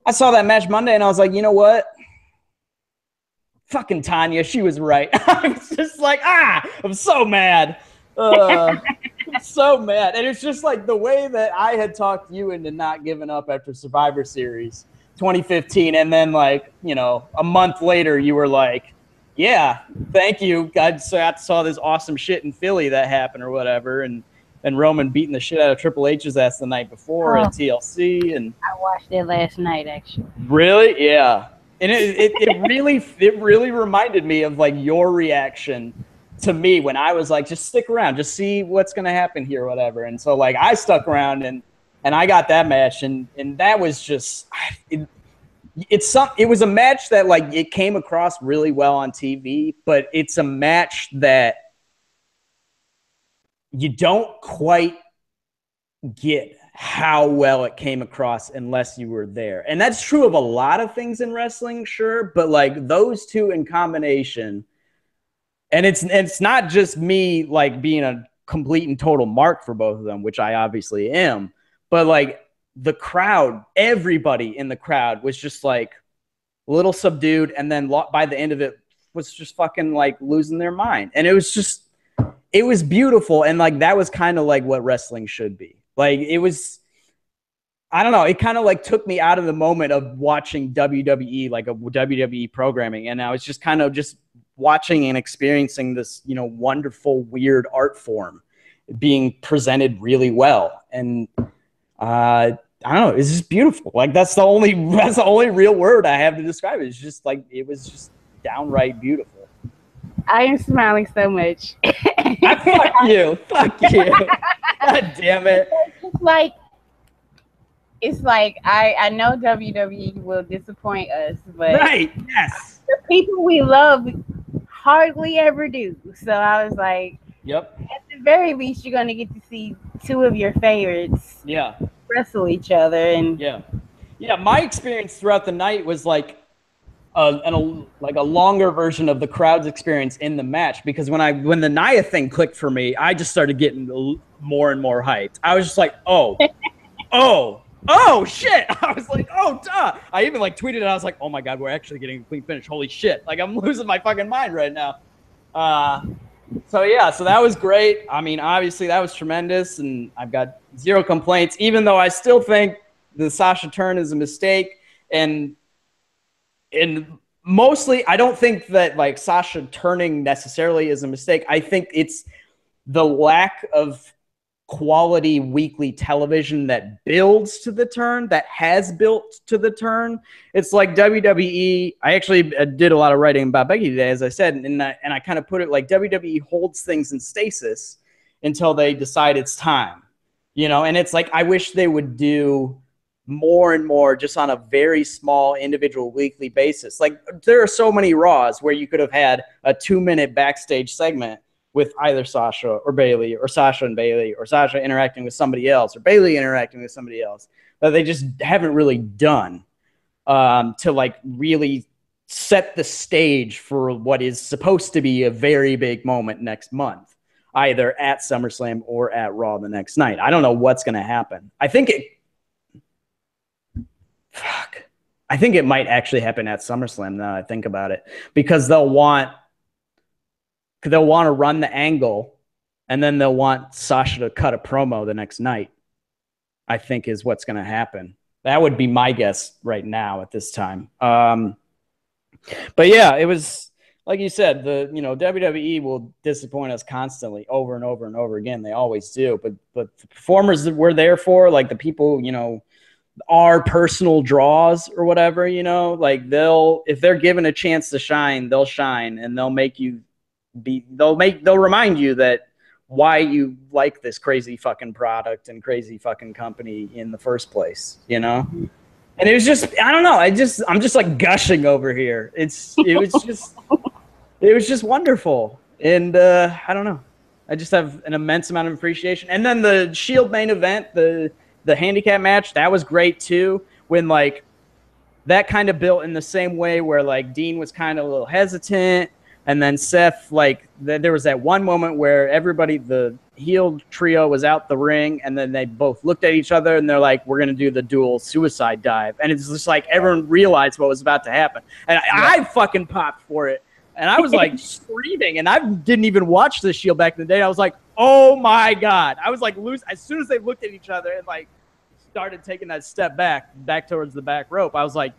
I saw that match Monday and I was like, you know what? Fucking Tonya, she was right. I was just like, I'm so mad. I'm so mad. And it's just like the way that I had talked you into not giving up after Survivor Series 2015. And then like, you know, a month later you were like, yeah, thank you. I saw this awesome shit in Philly that happened or whatever. And Roman beating the shit out of Triple H's ass the night before at TLC, and I watched it last night actually. Really, yeah, and it really reminded me of like your reaction to me when I was like, just stick around, just see what's gonna happen here, or whatever. And so like I stuck around and I got that match, and that was just it was a match that like it came across really well on TV, but it's a match that you don't quite get how well it came across unless you were there. And that's true of a lot of things in wrestling, sure, but like those two in combination, and it's not just me like being a complete and total mark for both of them, which I obviously am, but like the crowd, everybody in the crowd was just like a little subdued, and then by the end of it was just fucking like losing their mind. And it was beautiful. And like, that was kind of like what wrestling should be. Like it was, I don't know. It kind of like took me out of the moment of watching WWE, like a WWE programming. And I was just kind of just watching and experiencing this, you know, wonderful, weird art form being presented really well. And I don't know. It's just beautiful. Like that's the only real word I have to describe it. It's just like, it was just downright beautiful. I am smiling so much. Fuck you. Fuck you. God damn it. It's like I know WWE will disappoint us, but right, yes, the people we love hardly ever do. So I was like, yep. At the very least, you're gonna get to see two of your favorites, wrestle each other, and My experience throughout the night was like a longer version of the crowd's experience in the match, because when the Nia thing clicked for me, I just started getting more and more hyped. I was just like, oh shit. I was like, oh duh. I even like tweeted it. I was like, oh my God, we're actually getting a clean finish. Holy shit. Like I'm losing my fucking mind right now. So that was great. I mean, obviously that was tremendous, and I've got zero complaints, even though I still think the Sasha turn is a mistake. And mostly, I don't think that like Sasha turning necessarily is a mistake. I think it's the lack of quality weekly television that builds to the turn, that has built to the turn. It's like WWE. I actually did a lot of writing about Becky today, as I said, and I kind of put it like WWE holds things in stasis until they decide it's time, you know. And it's like, I wish they would do more and more just on a very small individual weekly basis. Like there are so many Raws where you could have had a 2-minute backstage segment with either Sasha or Bayley, or Sasha and Bayley, or Sasha interacting with somebody else, or Bayley interacting with somebody else, that they just haven't really done to like really set the stage for what is supposed to be a very big moment next month, either at SummerSlam or at Raw the next night. I don't know what's going to happen. I think it might actually happen at SummerSlam now I think about it, because they'll want to run the angle, and then they'll want Sasha to cut a promo the next night, I think is what's going to happen. That would be my guess right now at this time. But yeah, it was like you said, WWE will disappoint us constantly over and over and over again. They always do. But the performers that we're there for, like the people, our personal draws or whatever, like if they're given a chance to shine, they'll shine, and they'll remind you that why you like this crazy fucking product and crazy fucking company in the first place, And it was just, I don't know. I'm just like gushing over here. It was just wonderful. And I don't know. I just have an immense amount of appreciation. And then the Shield main event, the handicap match, that was great too. When like that kind of built in the same way where like Dean was kind of a little hesitant. And then Seth, like, there was that one moment where everybody, the heel trio was out the ring, and then they both looked at each other, and they're like, we're going to do the dual suicide dive. And it's just like everyone realized what was about to happen. And I fucking popped for it. And I was like screaming, and I didn't even watch the Shield back in the day. I was like, oh my God. I was like, as soon as they looked at each other and like started taking that step back towards the back rope, I was like,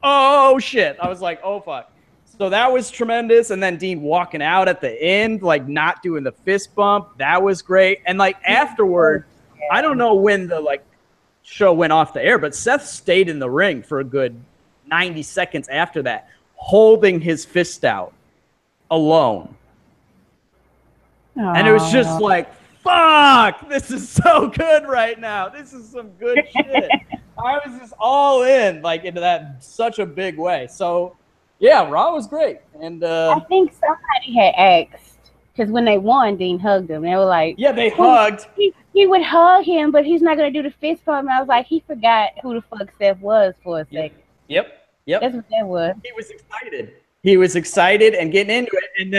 oh shit. I was like, oh fuck. So that was tremendous. And then Dean walking out at the end, like not doing the fist bump. That was great. And like afterward, I don't know when the like show went off the air, but Seth stayed in the ring for a good 90 seconds after that, holding his fist out alone. Aww. And it was just like, fuck, this is so good right now. This is some good shit. I was just all in, like into that such a big way. So yeah, Raw was great. And I think somebody had asked, because when they won, Dean hugged him. They were like, yeah, they hugged. He would hug him, but he's not going to do the fist bump. And I was like, he forgot who the fuck Seth was for a second. Yep. That's what that was. He was excited. He was excited and getting into it. And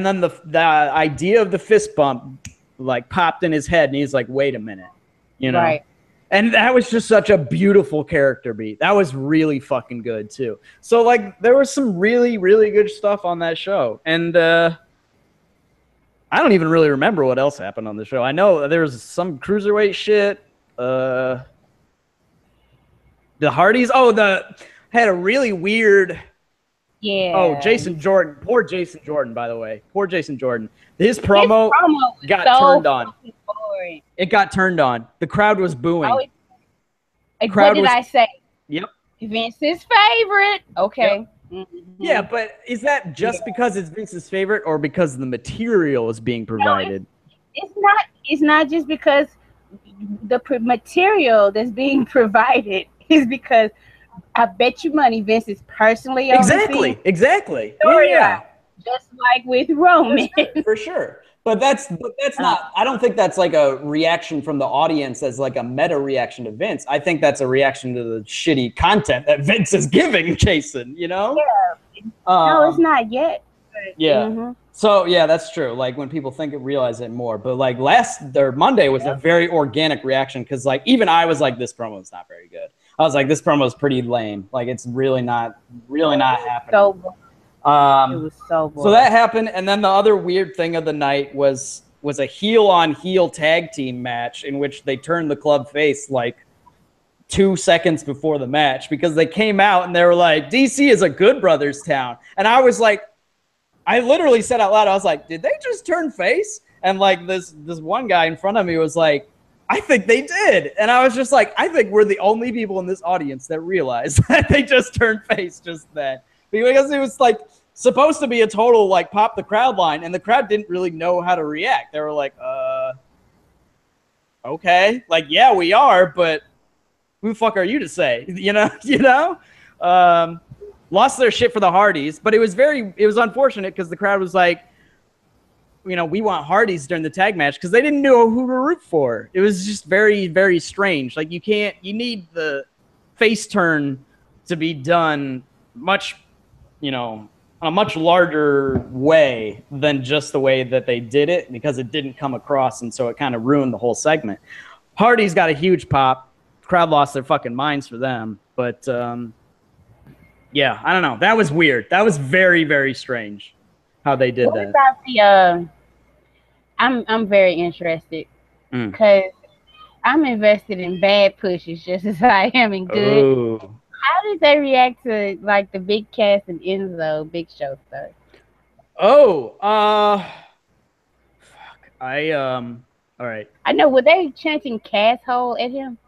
then the idea of the fist bump like popped in his head, and he's like, wait a minute. Right. And that was just such a beautiful character beat. That was really fucking good, too. So, like, there was some really, really good stuff on that show. And I don't even really remember what else happened on the show. I know there was some cruiserweight shit. The Hardys. Had a really weird... Yeah. Oh, Jason Jordan. Poor Jason Jordan, by the way. Poor Jason Jordan. His promo got turned on. Boring. It got turned on. The crowd was booing. What did I say? Yep. Vince's favorite. Okay. Yep. Mm-hmm. Yeah, but is that just because it's Vince's favorite, or because the material is being provided? No, it's not just because the material that's being provided is because I bet you money Vince is personally exactly. Yeah. Just like with Roman. For sure. But that's not, I don't think that's like a reaction from the audience as like a meta reaction to Vince. I think that's a reaction to the shitty content that Vince is giving Jason, Yeah. No, it's not yet. Yeah. Mm-hmm. So, yeah, that's true. Like when people realize it more. But like Monday was a very organic reaction, because like even I was like, this promo is not very good. I was like, this promo is pretty lame. Like it's really not happening. So it was so boring. So that happened, and then the other weird thing of the night was a heel-on-heel tag team match in which they turned the club face like 2 seconds before the match, because they came out and they were like, DC is a Good Brothers town. And I was like, I literally said out loud, I was like, did they just turn face? And like this one guy in front of me was like, I think they did. And I was just like, I think we're the only people in this audience that realized that they just turned face just then. Because it was like supposed to be a total like pop the crowd line, and the crowd didn't really know how to react. They were like, okay, like yeah, we are, but who the fuck are you to say? Lost their shit for the Hardys, but it was unfortunate because the crowd was like, we want Hardys during the tag match because they didn't know who to root for. It was just very, very strange. Like, you need the face turn to be done much, a much larger way than just the way that they did it, because it didn't come across, and so it kind of ruined the whole segment. Hardy's got a huge pop. Crowd lost their fucking minds for them, but yeah, I don't know. That was weird. That was very, very strange how they did that. About the I'm very interested because I'm invested in bad pushes just as I am in good. Ooh. How did they react to like the Big Cass and Enzo Big Show stuff? Oh, fuck. All right. I know. Were they chanting "casshole" at him?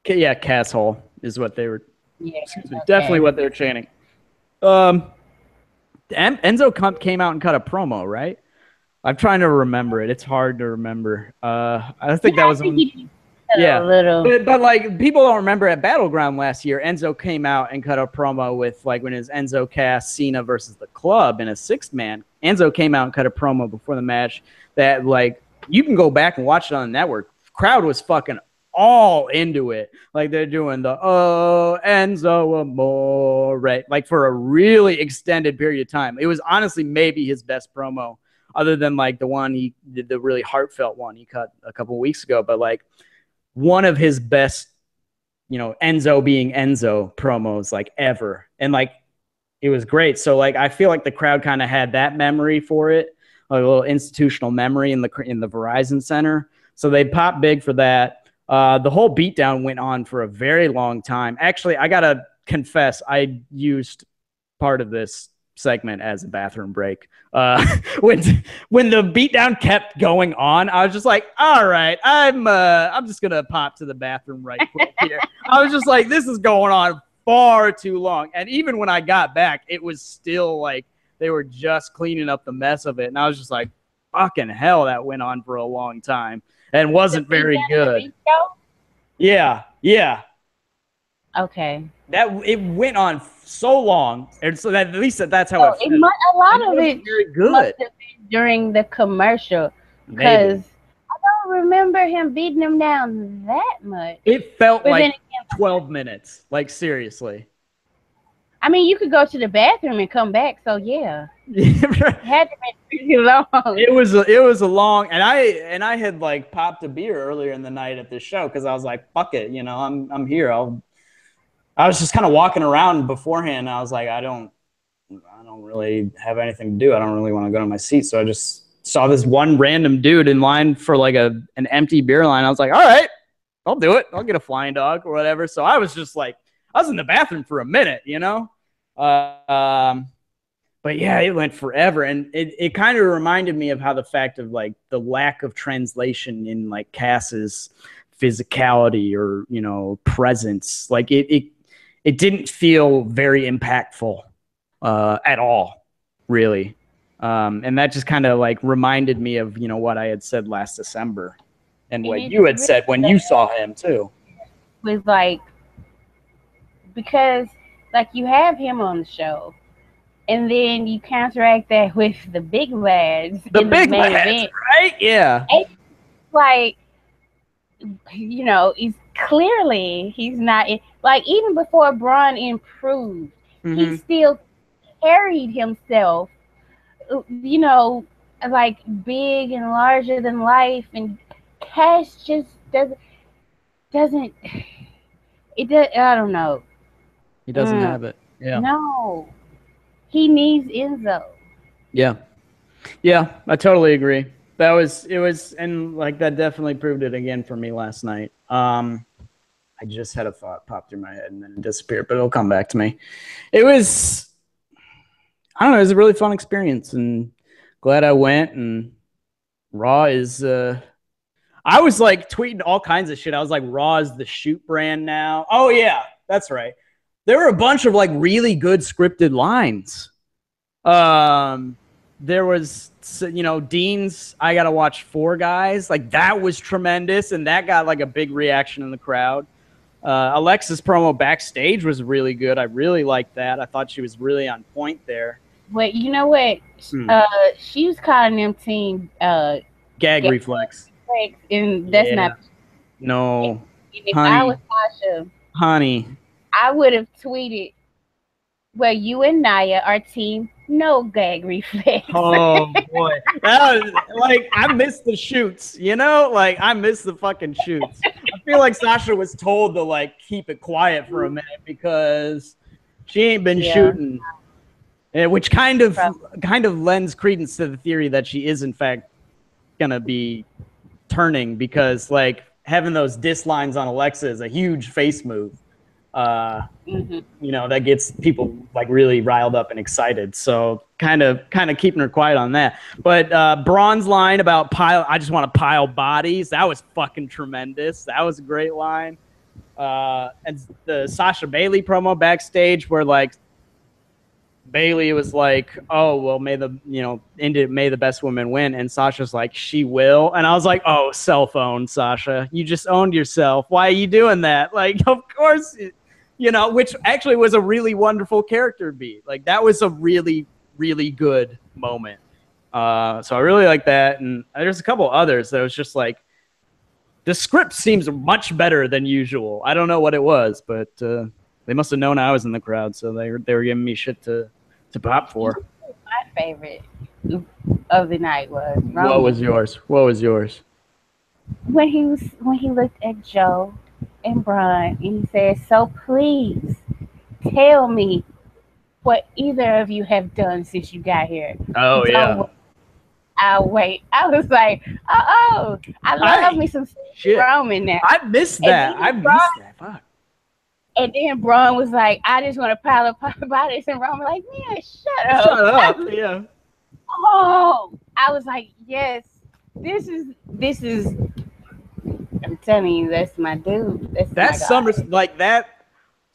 Yeah, casshole is what they were. Yeah, okay. Definitely what they were chanting. Enzo came out and cut a promo, right? I'm trying to remember it. It's hard to remember. I think that was. Yeah, but like, people don't remember at Battleground last year, Enzo came out and cut a promo with, like, when it was Enzo, Cass, Cena versus the Club in a 6-man. Enzo came out and cut a promo before the match that, like, you can go back and watch it on the network. Crowd was fucking all into it. Like, they're doing the Enzo Amore, like, for a really extended period of time. It was honestly maybe his best promo, other than like the one he did, the really heartfelt one he cut a couple of weeks ago. But like, one of his best, Enzo being Enzo promos, like, ever. And like, it was great. So like, I feel like the crowd kind of had that memory for it, like a little institutional memory in the Verizon Center. So they popped big for that. The whole beatdown went on for a very long time. Actually, I got to confess, I used part of this segment as a bathroom break. When the beatdown kept going on, I was just like, all right, I'm just gonna pop to the bathroom right quick here. I was just like, this is going on far too long. And even when I got back, it was still like they were just cleaning up the mess of it. And I was just like, fucking hell, that went on for a long time and wasn't very good. Yeah. Okay. That it went on so long, and so that at least that's how it. A lot of it very good must have been during the commercial, because I don't remember him beating him down that much. It felt like 12 minutes. Like, seriously. I mean, you could go to the bathroom and come back. So yeah, it had to be pretty long. It was a long, and I had like popped a beer earlier in the night at this show because I was like, fuck it, I'm here. I was just kind of walking around beforehand. And I was like, I don't really have anything to do. I don't really want to go to my seat. So I just saw this one random dude in line for like an empty beer line. I was like, all right, I'll do it. I'll get a flying dog or whatever. So I was just like, I was in the bathroom for a minute, But yeah, it went forever. And it kind of reminded me of how the fact of like the lack of translation in like Cass's physicality or, presence. Like it didn't feel very impactful at all, really. And that just kind of like reminded me of, what I had said last December and what you had said when you saw him too. Was like, because like you have him on the show and then you counteract that with the big lads. The big lads, right? Yeah. It's like, he's not like, even before Braun improved, he still carried himself, like big and larger than life, and Cash just doesn't. I don't know. He doesn't have it. Yeah. No, he needs Enzo. Yeah. Yeah, I totally agree. And like that definitely proved it again for me last night. I just had a thought pop through my head and then it disappeared, but it'll come back to me. It was a really fun experience and glad I went. And Raw is, I was like tweeting all kinds of shit. I was like, Raw is the Shoot brand now. Oh yeah, that's right. There were a bunch of like really good scripted lines. There was, Dean's I Gotta Watch 4 Guys. Like, that was tremendous, and that got, like, a big reaction in the crowd. Alexa's promo backstage was really good. I really liked that. I thought she was really on point there. But you know what? She was calling them team Gag reflex. and that's not. No. And if I was Sasha, honey, I would have tweeted, "Well, you and Nia are team no gag reflex." Oh boy, that was, like, I missed the shoots. You know, like I missed the fucking shoots. I feel like Sasha was told to like keep it quiet for a minute because she ain't been shooting, which kind of lends credence to the theory that she is in fact gonna be turning, because like having those diss lines on Alexa is a huge face move. You know, that gets people like really riled up and excited. So kind of keeping her quiet on that. But Braun's line about I just want to pile bodies, that was fucking tremendous. That was a great line. And the Sasha Bailey promo backstage where like Bailey was like, "Oh, well, may the best woman win," and Sasha's like, "She will," and I was like, "Oh, cell phone, Sasha, you just owned yourself. Why are you doing that?" Like, of course, you know, which actually was a really wonderful character beat. Like, that was a really, really good moment. So I really like that, and there's a couple others that was just like, the script seems much better than usual. I don't know what it was, but they must have known I was in the crowd, so they were giving me shit to pop for. My favorite of the night was Roman. What was yours? When he looked at Joe and Braun and he said, "So please tell me what either of you have done since you got here." Oh yeah. I'll wait. I was like, I love me some Roman now. I missed that. Fuck. And then Braun was like, "I just want to pile up bodies," and Roman like, "Man, shut up." Shut up. Yeah. Oh, I was like, yes, this is. I'm telling you, that's my dude. That's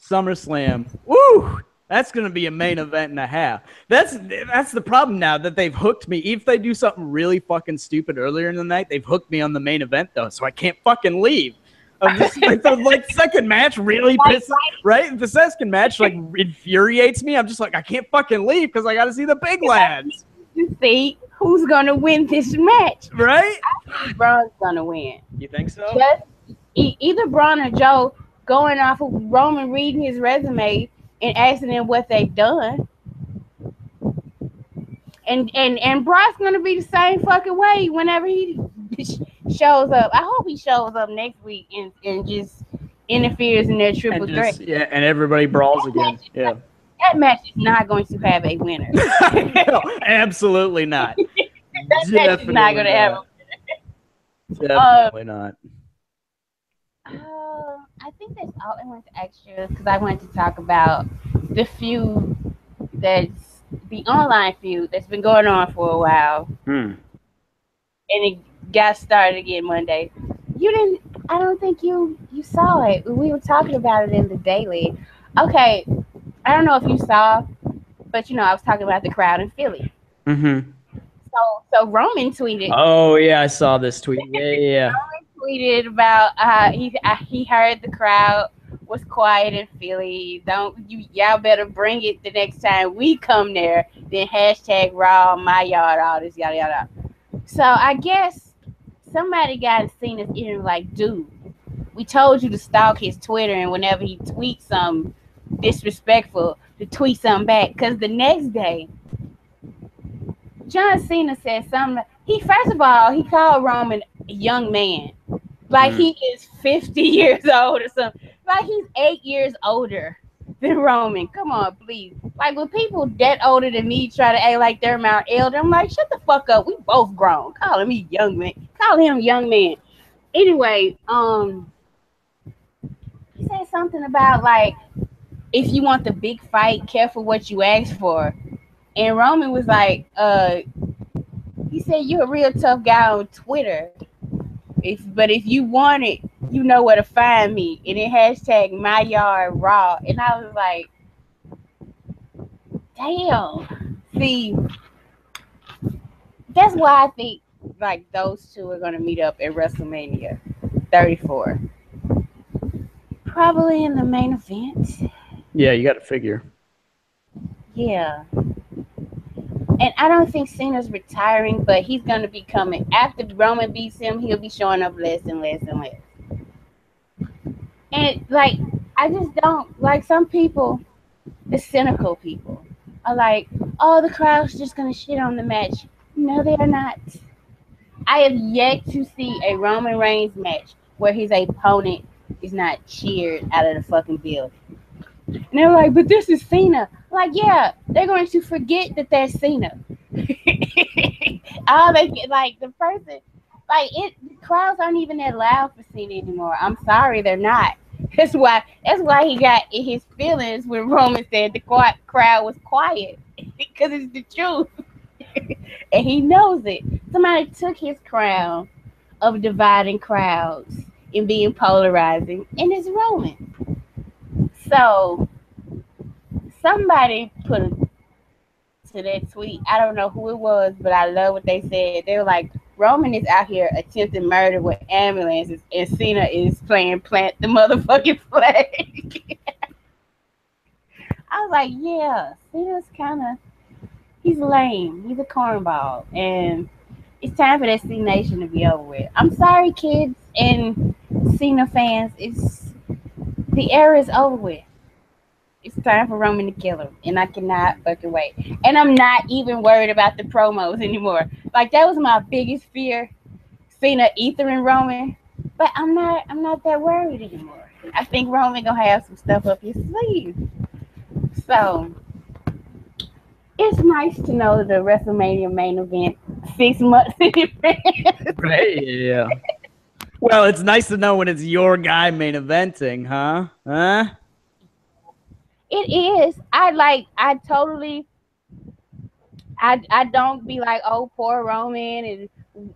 SummerSlam. Woo! That's gonna be a main event and a half. That's the problem now, that they've hooked me. If they do something really fucking stupid earlier in the night, they've hooked me on the main event though, so I can't fucking leave. The second match really pisses, right? The second match like infuriates me. I'm just like, I can't fucking leave because I got to see the big lads. To see who's gonna win this match, right? I think Braun's gonna win. You think so? Just either Braun or Joe going off of Roman reading his resume and asking them what they've done. And Braun's gonna be the same fucking way whenever he shows up. I hope he shows up next week and just interferes in their triple threat. Yeah, and everybody brawls again. Yeah. That match is not going to have a winner. No, absolutely not. That match is not going to have a winner. Definitely not. I think that's all I wanted to extra because I wanted to talk about the feud that's the online feud that's been going on for a while. And it got started again Monday. I don't think you saw it. We were talking about it in the daily. Okay, I don't know if you saw, but I was talking about the crowd in Philly. Mm-hmm. So Roman tweeted. Oh yeah, I saw this tweet. Yeah. Roman tweeted about he heard the crowd was quiet in Philly. Y'all better bring it the next time we come there. Then # Raw my yard, all this yada yada. So I guess somebody got in Cena's ear like, dude, we told you to stalk his Twitter, and whenever he tweets something disrespectful, to tweet something back. Because the next day, John Cena said something. First of all, he called Roman a young man. Like he is 50 years old or something. Like he's 8 years older than Roman. Come on, please. Like when people that older than me try to act like they're my elder, I'm like, shut the fuck up. We both grown. Calling me young man. Call him young man. Anyway, he said something about like, if you want the big fight, careful what you ask for. And Roman was like, he said, you're a real tough guy on Twitter. But if you want it, you know where to find me. And it # my yard raw. And I was like, damn. See, that's why I think like those two are gonna meet up at WrestleMania 34. Probably in the main event. Yeah, you got to figure. Yeah. And I don't think Cena's retiring, but he's gonna be coming after Roman beats him. He'll be showing up less and less and less. And like, I just don't like some people. The cynical people are like, oh, the crowd's just gonna shit on the match. No, they are not. I have yet to see a Roman Reigns match where his opponent is not cheered out of the fucking building. And they're like, but this is Cena. Like, yeah, they're going to forget that they're Cena. All they get, like, the person, like, the crowds aren't even that loud for Cena anymore. I'm sorry, they're not. That's why he got in his feelings when Roman said the crowd was quiet, because it's the truth. And he knows it. Somebody took his crown of dividing crowds and being polarizing, and it's Roman. So somebody put to that tweet, I don't know who it was, but I love what they said. They were like, Roman is out here attempting murder with ambulances, and Cena is playing plant the motherfucking flag. I was like, yeah, Cena's he's lame. He's a cornball. And it's time for that C Nation to be over with. I'm sorry, kids and Cena fans. The era is over with. It's time for Roman to kill him. And I cannot fucking wait. And I'm not even worried about the promos anymore. Like, that was my biggest fear. Cena ethering Roman. But I'm not that worried anymore. I think Roman gonna have some stuff up his sleeve. So it's nice to know the WrestleMania main event 6 months in advance. Right, yeah. Well, it's nice to know when it's your guy main eventing, huh? Huh? It is. I don't be like, oh, poor Roman, and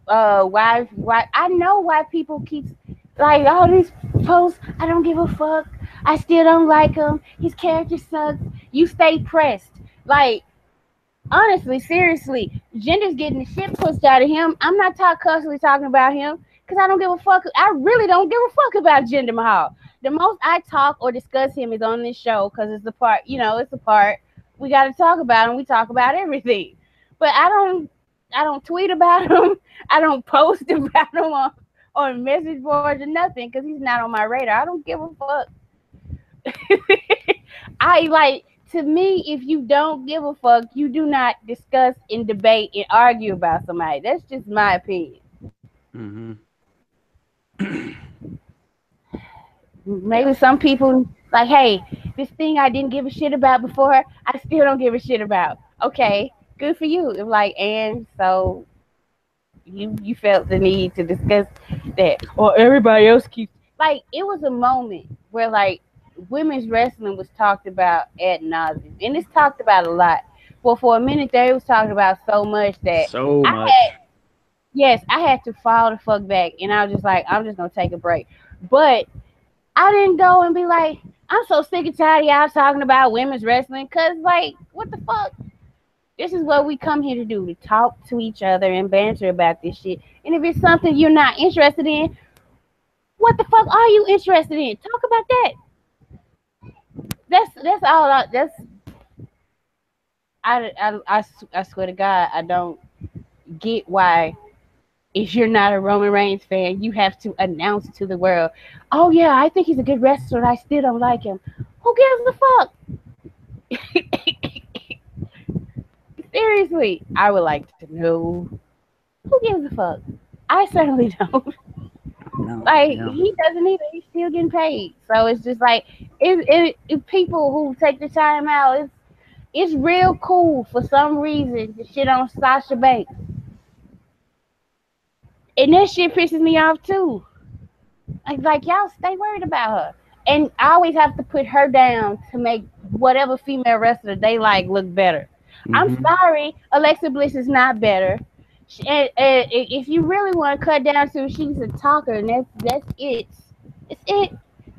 why I know why people keep like all these posts. I don't give a fuck. I still don't like him. His character sucks. You stay pressed. Like, honestly, seriously, Jinder's getting the shit pushed out of him. I'm not constantly talking about him because I don't give a fuck. I really don't give a fuck about Jinder Mahal. The most I talk or discuss him is on this show because it's the part, it's the part we got to talk about, and we talk about everything. But I don't tweet about him. I don't post about him on message boards or nothing because he's not on my radar. I don't give a fuck. To me, if you don't give a fuck, you do not discuss and debate and argue about somebody. That's just my opinion. Mm-hmm. Maybe some people like, hey, this thing I didn't give a shit about before, I still don't give a shit about. Okay, good for you. It was like, and so you felt the need to discuss that, or everybody else keeps like. It was a moment where like women's wrestling was talked about ad nauseum, and it's talked about a lot. Well, for a minute there, it was talked about so much that I had to fall the fuck back, and I was just like, I'm just gonna take a break. But I didn't go and be like, I'm so sick and tired of y'all talking about women's wrestling, cause like, what the fuck? This is what we come here to do, to talk to each other and banter about this shit. And if it's something you're not interested in, what the fuck are you interested in? Talk about that. That's all. I swear to God, I don't get why, if you're not a Roman Reigns fan, you have to announce to the world, oh yeah, I think he's a good wrestler, I still don't like him. Who gives a fuck? Seriously, I would like to know, who gives a fuck? I certainly don't. No. He doesn't either. He's still getting paid. So it's just like, if people who take the time out, it's real cool for some reason to shit on Sasha Banks. And that shit pisses me off too. Like y'all stay worried about her. And I always have to put her down to make whatever female wrestler they like look better. Mm-hmm. I'm sorry, Alexa Bliss is not better. And if you really want to cut down to, she's a talker, and that's it. It's it.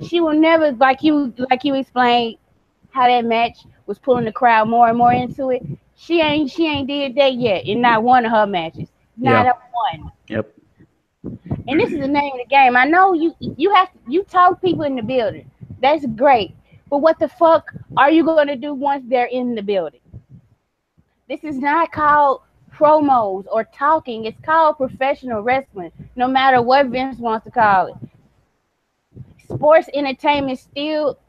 She will never, like you explained how that match was pulling the crowd more and more into it. She ain't did that yet in not one of her matches. Not a one. Yep. And this is the name of the game. I know you talk people in the building. That's great. But what the fuck are you going to do once they're in the building? This is not called promos or talking. It's called professional wrestling, no matter what Vince wants to call it. Sports entertainment still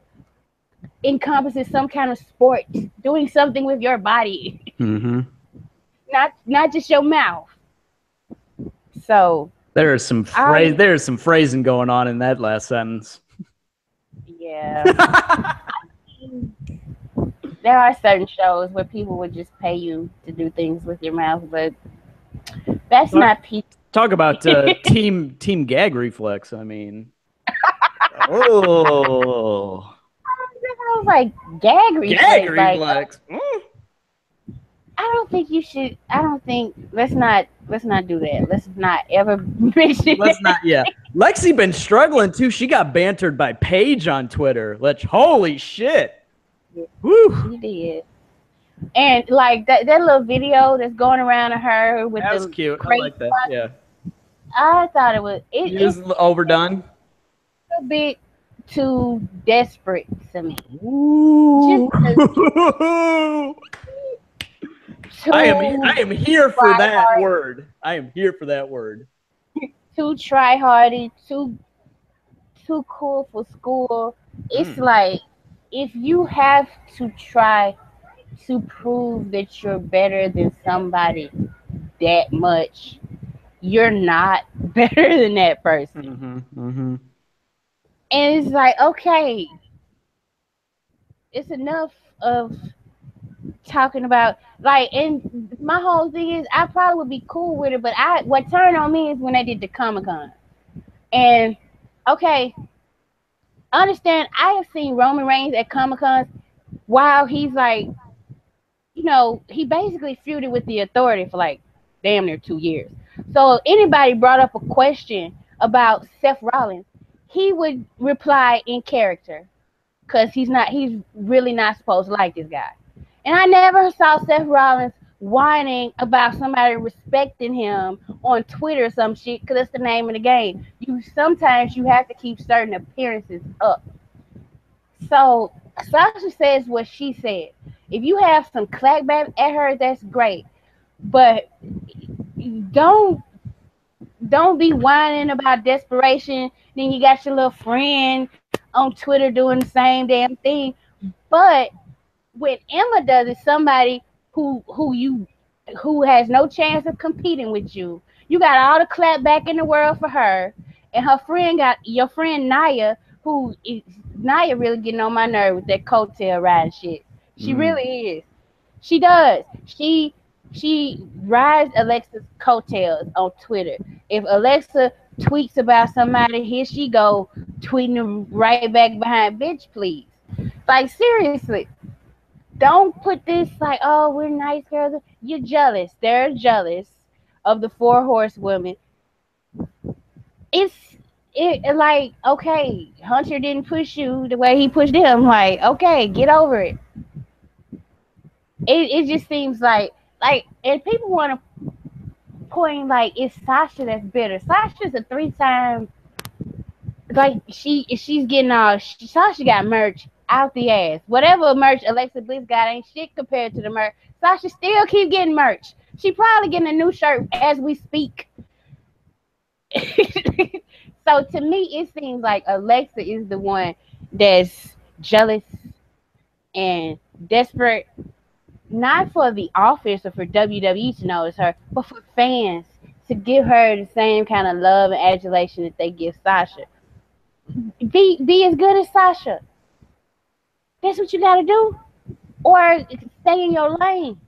encompasses some kind of sport, doing something with your body, not just your mouth. So there's some phrasing going on in that last sentence. Yeah. There are certain shows where people would just pay you to do things with your mouth, but that's not people. Talk about team gag reflex. I mean, oh, I was like gag reflex. Gag reflex. I don't think you should. I don't think. Let's not do that. Let's not ever mention. Let's not. Yeah, Lexi been struggling too. She got bantered by Paige on Twitter. Holy shit. Yeah, woo. she did. And like that little video that's going around of her with that was cute. I like that. Yeah. I thought it was. It was overdone. A bit too desperate to me. I am here for that word. I am here for that word. Too try-hardy, too cool for school. It's like if you have to try to prove that you're better than somebody that much, you're not better than that person. And it's like, okay, it's enough of talking about and my whole thing is I probably would be cool with it, but what turned on me is when they did the Comic-Con. And okay, understand, I have seen Roman Reigns at Comic-Con while he's like, he basically feuded with the Authority for like damn near 2 years. So if anybody brought up a question about Seth Rollins, he would reply in character because he's really not supposed to like this guy. And I never saw Seth Rollins whining about somebody respecting him on Twitter or some shit because that's the name of the game. Sometimes you have to keep certain appearances up. So Sasha says what she said. If you have some clackback at her, that's great. But don't be whining about desperation. Then you got your little friend on Twitter doing the same damn thing. But when Emma does it, somebody who has no chance of competing with you, you got all the clap back in the world for her, and your friend Naya, Naya really getting on my nerve with that coattail riding shit. She really is. She does. She rides Alexa's coattails on Twitter. If Alexa tweets about somebody, here she go tweeting them right back behind. Bitch, please. Like seriously. Don't put this like, oh, we're nice girls. You're jealous. They're jealous of the 4 horsewomen. It's like, okay, Hunter didn't push you the way he pushed him. Like, okay, get over it. It just seems like, and people want to point like it's Sasha that's bitter. Sasha's a 3-time, like she's getting all. Sasha got merch out the ass. Whatever merch Alexa Bliss got ain't shit compared to the merch. Sasha still keep getting merch. She probably getting a new shirt as we speak. So to me, it seems like Alexa is the one that's jealous and desperate, not for the office or for WWE to notice her, but for fans to give her the same kind of love and adulation that they give Sasha. Be as good as Sasha. That's what you gotta do, or stay in your lane.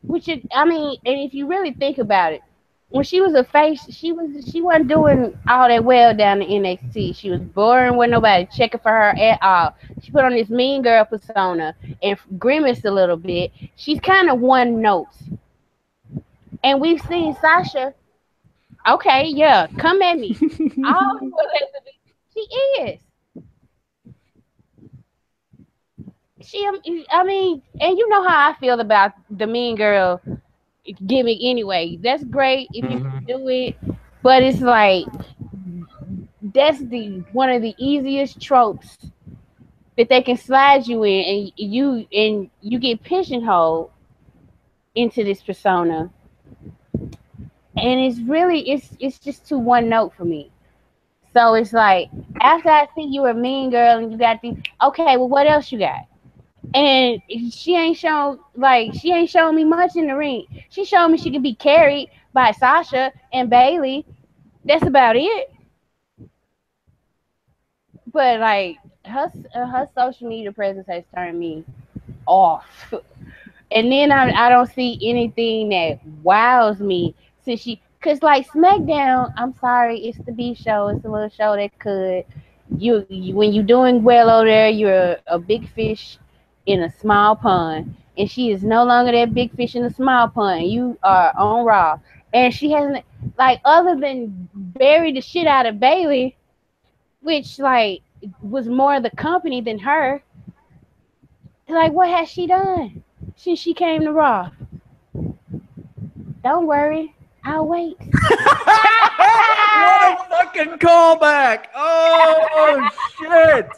And if you really think about it, when she was a face, she wasn't doing all that well down in NXT. She was boring with nobody checking for her at all. She put on this mean girl persona and grimaced a little bit. She's kind of one note, and we've seen Sasha. Okay, yeah, come at me. She is. And you know how I feel about the mean girl gimmick anyway. That's great if you can do it, but it's like that's one of the easiest tropes that they can slide you in, and you get pigeonholed into this persona, and it's just too one note for me. So it's like, after I see you a mean girl and you got the, okay, well, what else you got? And she ain't shown me much in the ring. She showed me she could be carried by Sasha and Bailey. That's about it. But like her social media presence has turned me off. And then I don't see anything that wows me since cause like SmackDown, I'm sorry, it's the B show. It's a little show that could you when you're doing well over there, you're a big fish in a small pond, and she is no longer that big fish in a small pond. You are on Raw, and she hasn't, like, other than bury the shit out of Bailey, which like was more the company than her. Like, what has she done since she came to Raw? Don't worry, I'll wait. What a fucking callback! Oh shit!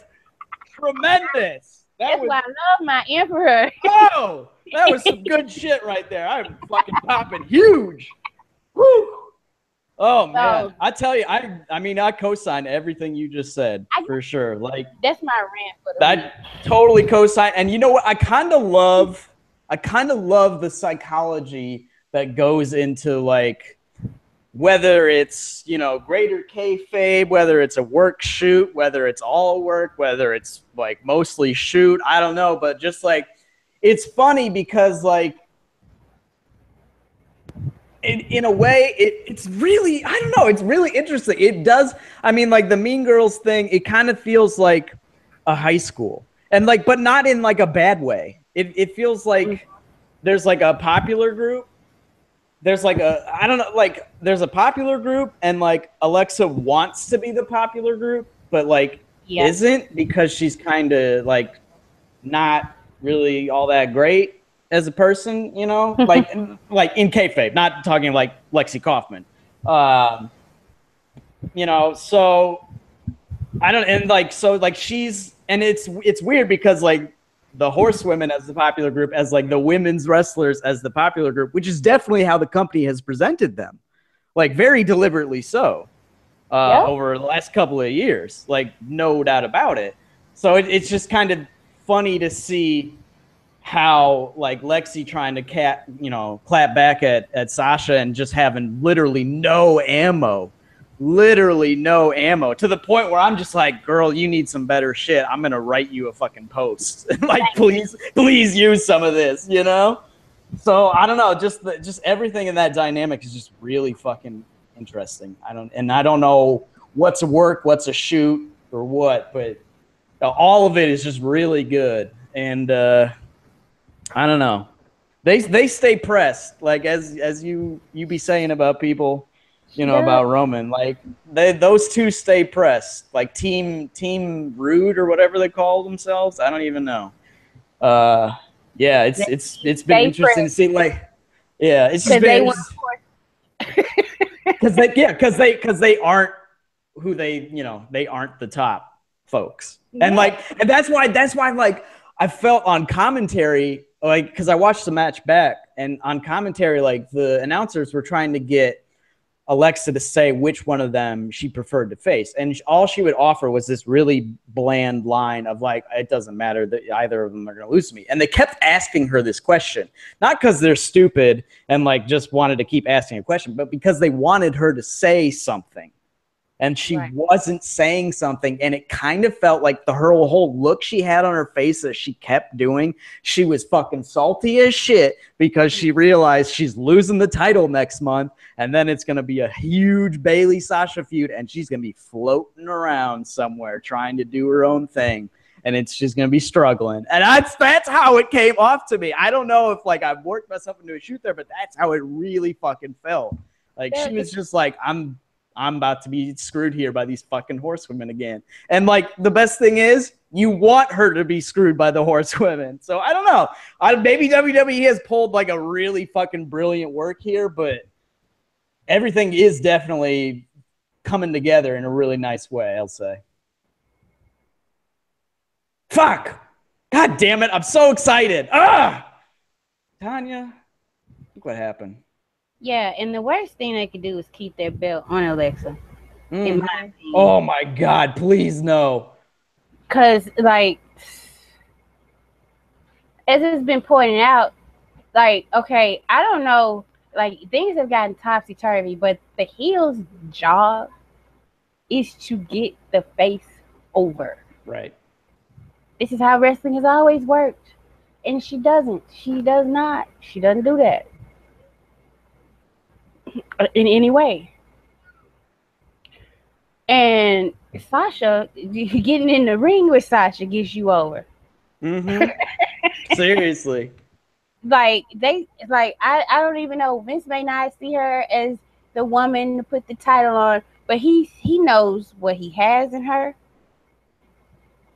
Tremendous. That's why I love my Emperor. Oh, that was some good shit right there. I'm fucking popping huge. Woo! Oh man, I tell you, I mean, I co-sign everything you just said for sure. Like, that's my rant for the week. Totally co-sign. And you know what? I kind of love the psychology that goes into, like, whether it's, you know, greater kayfabe, whether it's a work shoot, whether it's all work, whether it's like mostly shoot. I don't know, but just like, it's funny because, like, in a way, it's really, I don't know, it's really interesting. It does, I mean, like, the Mean Girls thing, it kind of feels like a high school. And, like, but not in, like, a bad way. It feels like there's, like, a popular group. There's, like, I don't know, like, there's a popular group, and, like, Alexa wants to be the popular group, but, like, isn't, because she's kind of, like, not really all that great as a person, you know, like in kayfabe, not talking like Lexi Kaufman, you know. So I don't, and like, so like she's, and it's weird because, like, the Horsewomen as the popular group, as like the women's wrestlers as the popular group, which is definitely how the company has presented them, like, very deliberately so, over the last couple of years, like, no doubt about it. So it's just kind of funny to see how, like, Lexi trying to clap back at Sasha and just having literally no ammo to the point where I'm just like, girl, you need some better shit. I'm gonna write you a fucking post. Like, please use some of this, you know? So I don't know, just everything in that dynamic is just really fucking interesting. I don't know what's a work, what's a shoot, or what, but all of it is just really good. And I don't know. They stay pressed, like, as you be saying about people, you know, about Roman. Like, those two stay pressed. Like, Team Rude or whatever they call themselves. I don't even know. Yeah, it's been interesting to see. Like, yeah, it's just been because they aren't who they, you know, they aren't the top folks, and that's why like I felt on commentary, like, because I watched the match back, and on commentary, like, the announcers were trying to get Alexa to say which one of them she preferred to face. And all she would offer was this really bland line of, like, it doesn't matter that either of them are going to lose to me. And they kept asking her this question, not because they're stupid and, like, just wanted to keep asking a question, but because they wanted her to say something. And she wasn't saying something, and it kind of felt like her whole look she had on her face that she kept doing, she was fucking salty as shit because she realized she's losing the title next month, and then it's going to be a huge Bayley-Sasha feud, and she's going to be floating around somewhere trying to do her own thing, and it's just going to be struggling. And that's how it came off to me. I don't know if, like, I've worked myself into a shoot there, but that's how it really fucking felt. Like, she was just like, I'm about to be screwed here by these fucking horsewomen again. And, like, the best thing is, you want her to be screwed by the horsewomen. So I don't know. Maybe WWE has pulled, like, a really fucking brilliant work here, but everything is definitely coming together in a really nice way, I'll say. Fuck! God damn it, I'm so excited. Tonya, Look what happened. Yeah, and the worst thing they could do is keep their belt on Alexa. In my opinion. Oh my God! Please no. Because, like, as it's been pointed out, like, okay, I don't know, like, things have gotten topsy-turvy, but the heel's job is to get the face over. Right. This is how wrestling has always worked. And she doesn't. She does not. She doesn't do that. In any way. And Sasha, getting in the ring with Sasha gets you over. Seriously. I don't even know. Vince may not see her as the woman to put the title on, but he knows what he has in her.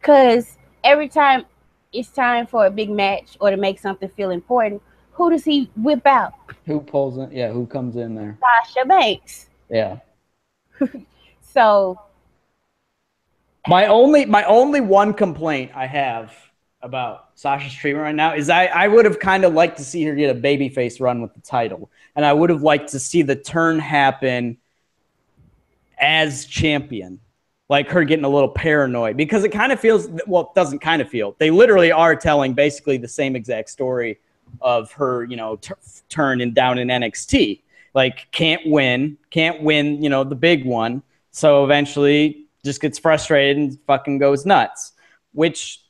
Because every time it's time for a big match or to make something feel important, who does he whip out? Who pulls in? Yeah, who comes in there? Sasha Banks. Yeah. So my only one complaint I have about Sasha's treatment right now is I would have kind of liked to see her get a babyface run with the title, and I would have liked to see the turn happen as champion, like her getting a little paranoid, because it kind of feels, well, it doesn't kind of feel, they literally are telling basically the same exact story of her, you know, turn in down in NXT, like can't win, you know, the big one. So eventually just gets frustrated and fucking goes nuts, which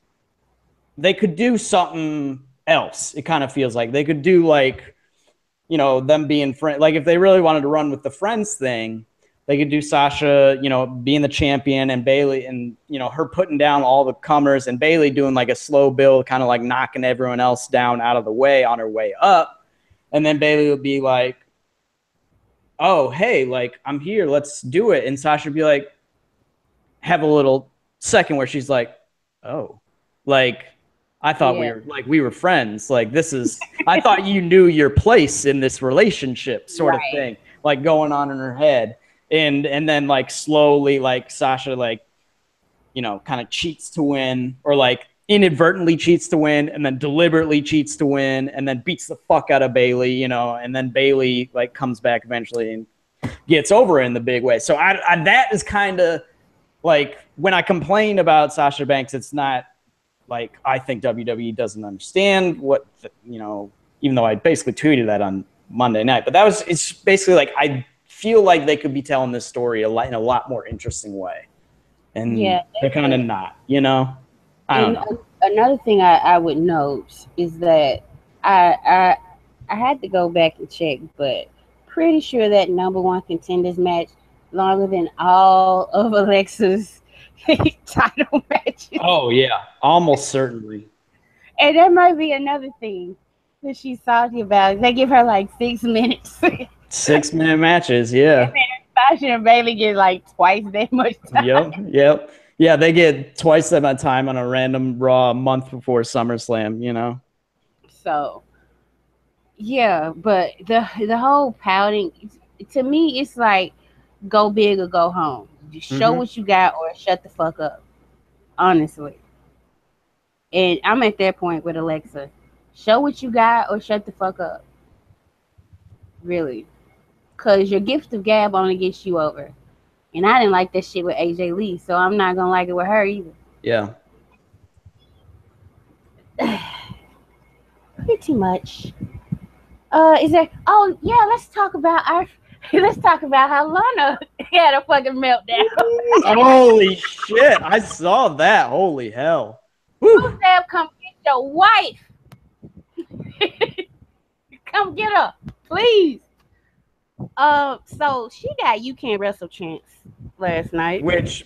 they could do something else. It kind of feels like they could do, like, you know, them being friends. Like if they really wanted to run with the friends thing, they could do Sasha, you know, being the champion and Bayley and, you know, her putting down all the comers and Bayley doing like a slow build, kind of like knocking everyone else down out of the way on her way up. And then Bayley would be like, oh, hey, like, I'm here, let's do it. And Sasha would be like, have a little second where she's like, oh, like, I thought we were friends. Like, this is, I thought you knew your place in this relationship sort of thing, like going on in her head. And then like slowly, like Sasha, like, you know, kind of cheats to win, or like inadvertently cheats to win, and then deliberately cheats to win, and then beats the fuck out of Bayley, you know, and then Bayley like comes back eventually and gets over in the big way. So I that is kind of like, when I complain about Sasha Banks, it's not like I think WWE doesn't understand what, you know, even though I basically tweeted that on Monday night, but it's basically like, I feel like they could be telling this story in a lot more interesting way. And they're kind of not, you know? I don't know. Another thing I would note is that I had to go back and check, but pretty sure that #1 contenders match longer than all of Alexa's title matches. Oh, yeah. Almost certainly. And that might be another thing that she's talking about. They give her like 6 minutes. 6-minute matches, yeah. And then Sasha and Bayley get like twice that much time. Yep. Yeah, they get twice that much time on a random Raw a month before SummerSlam, you know? So, yeah, but the whole pouting, to me, it's like, go big or go home. Just show what you got or shut the fuck up. Honestly. And I'm at that point with Alexa. Show what you got or shut the fuck up. Really. Because your gift of gab only gets you over. And I didn't like that shit with AJ Lee, so I'm not going to like it with her either. Yeah. Pretty much. Is there... Oh, yeah, let's talk about how Lana had a fucking meltdown. Holy shit. I saw that. Holy hell. Woo. Sam, come get your wife. Come get her, please. So she got You Can't Wrestle chance last night. Which,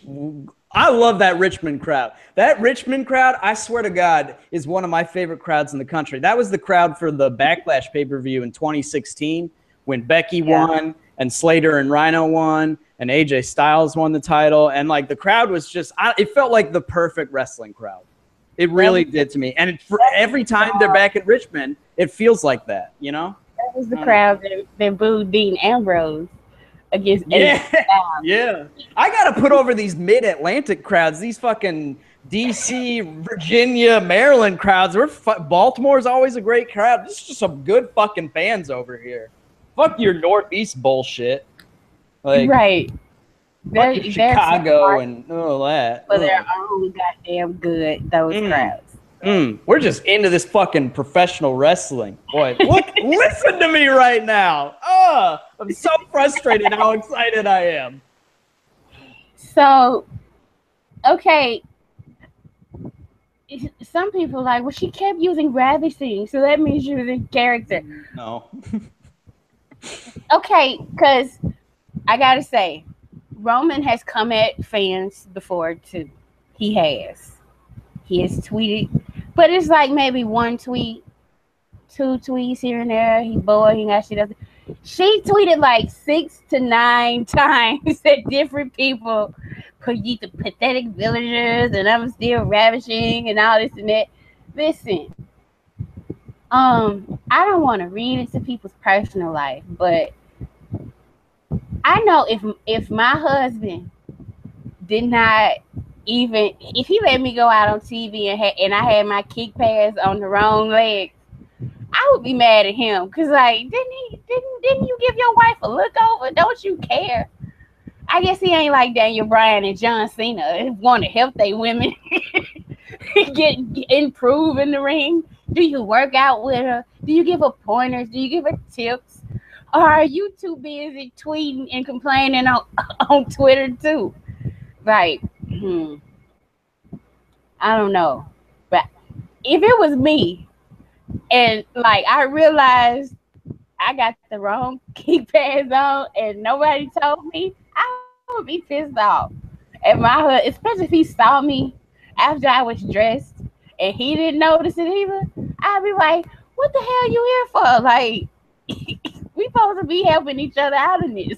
I love that Richmond crowd. That Richmond crowd, I swear to God, is one of my favorite crowds in the country. That was the crowd for the Backlash pay-per-view in 2016 when Becky won and Slater and Rhino won and AJ Styles won the title. And like the crowd was just, it felt like the perfect wrestling crowd. It really did to me. And every time they're back at Richmond, it feels like that, you know? That was the crowd that booed Dean Ambrose against Yeah. I got to put over these mid-Atlantic crowds, these fucking DC, Virginia, Maryland crowds. Baltimore's always a great crowd. There's just some good fucking fans over here. Fuck your Northeast bullshit. Like, right. Fuck your Chicago and all that. But they're only goddamn good, those crowds. We're just into this fucking professional wrestling. Boy, listen to me right now. I'm so frustrated how excited I am. So, okay. Some people are like, well, she kept using ravishing, so that means she was in character. No. Okay, because I gotta say, Roman has come at fans before too. He has tweeted, but it's like maybe one tweet, two tweets here and there. He bored. He actually doesn't. She tweeted like 6 to 9 times at different people. You the pathetic villagers, and I'm still ravishing, and all this and that. Listen, I don't want to read into people's personal life, but I know if my husband did not even, if he let me go out on TV and I had my kick pads on the wrong leg, I would be mad at him because like didn't you give your wife a look over? Don't you care? I guess he ain't like Daniel Bryan and John Cena. Want to help they women improve in the ring. Do you work out with her? Do you give her pointers? Do you give her tips? Or are you too busy tweeting and complaining on Twitter too? Like, I don't know. But if it was me and like I realized I got the wrong kick pads on and nobody told me, I would be pissed off. And my husband, especially if he saw me after I was dressed and he didn't notice it either, I'd be like, what the hell you here for? Like, we supposed to be helping each other out in this.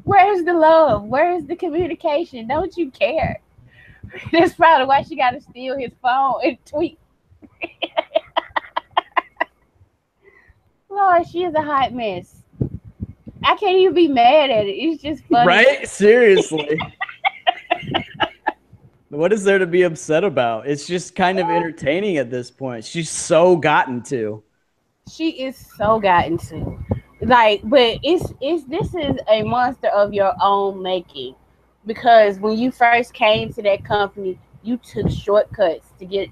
Where's the love? Where's the communication? Don't you care? That's probably why she got to steal his phone and tweet. Lord, she is a hot mess. I can't even be mad at it. It's just funny. Right? Seriously. What is there to be upset about? It's just kind of entertaining at this point. She's so gotten to. She is so gotten to. Like, but this is a monster of your own making. Because when you first came to that company, you took shortcuts to get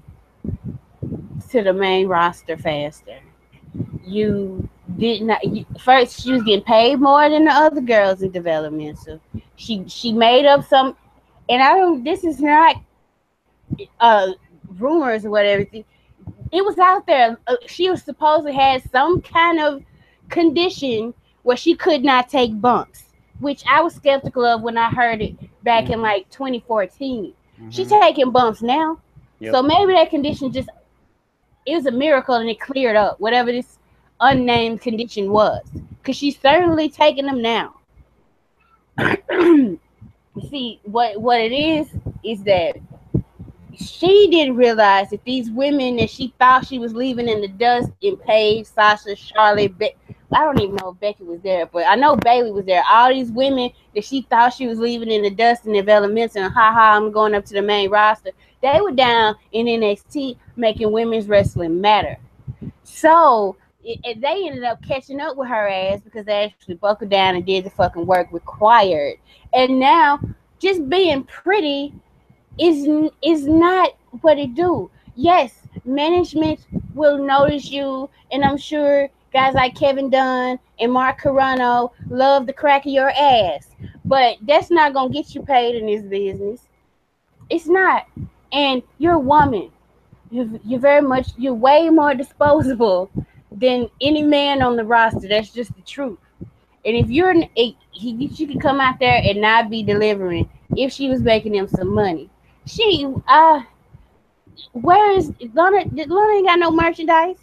to the main roster faster. You did not. First, she was getting paid more than the other girls in development. So she made up some, and I don't. This is not rumors or whatever. It was out there. She was supposed to have some kind of condition where she could not take bumps, which I was skeptical of when I heard it back in like 2014. She's taking bumps now, so maybe that condition just it was a miracle and it cleared up whatever this unnamed condition was, because she's certainly taking them now. See what it is that she didn't realize that these women that she thought she was leaving in the dust in Paige, Sasha, Charlotte, I don't even know if Becky was there, but I know Bayley was there. All these women that she thought she was leaving in the dust in developmental and I'm going up to the main roster, they were down in NXT making women's wrestling matter. So they ended up catching up with her ass because they actually buckled down and did the fucking work required. And now just being pretty is not what it do. Yes, management will notice you, and I'm sure guys like Kevin Dunn and Mark Carrano love the crack of your ass, but that's not gonna get you paid in this business. It's not. And you're a woman. You're way more disposable than any man on the roster. That's just the truth. And if she could come out there and not be delivering if she was making them some money. Where is Lana? Did Lana ain't got no merchandise?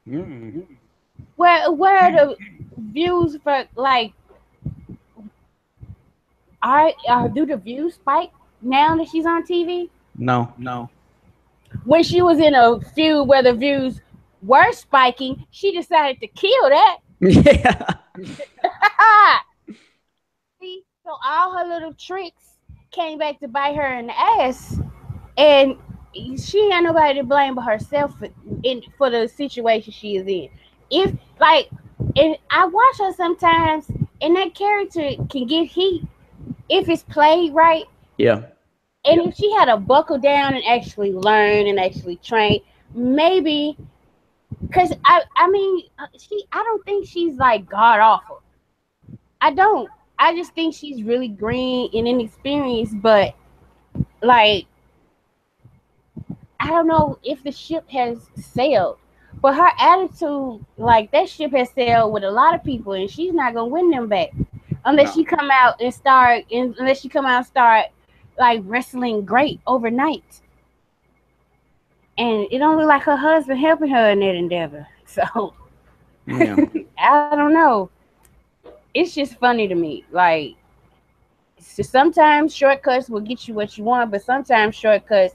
Mm-hmm. Where are the views for like? Do the views spike now that she's on TV? No. When she was in a feud where the views were spiking, she decided to kill that. Yeah. See, so all her little tricks came back to bite her in the ass, and she ain't got nobody to blame but herself for the situation she is in. If like, and I watch her sometimes, and that character can get heat if it's played right. Yeah. And if she had to buckle down and actually learn and actually train, maybe, because I mean, I don't think she's like god awful. I don't. I just think she's really green and inexperienced, but like, I don't know if the ship has sailed, but her attitude, like that ship has sailed with a lot of people, and she's not gonna win them back unless she come out and start like wrestling great overnight. And it don't look like her husband helping her in that endeavor. So Yeah. I don't know. It's just funny to me. Like, sometimes shortcuts will get you what you want, but sometimes shortcuts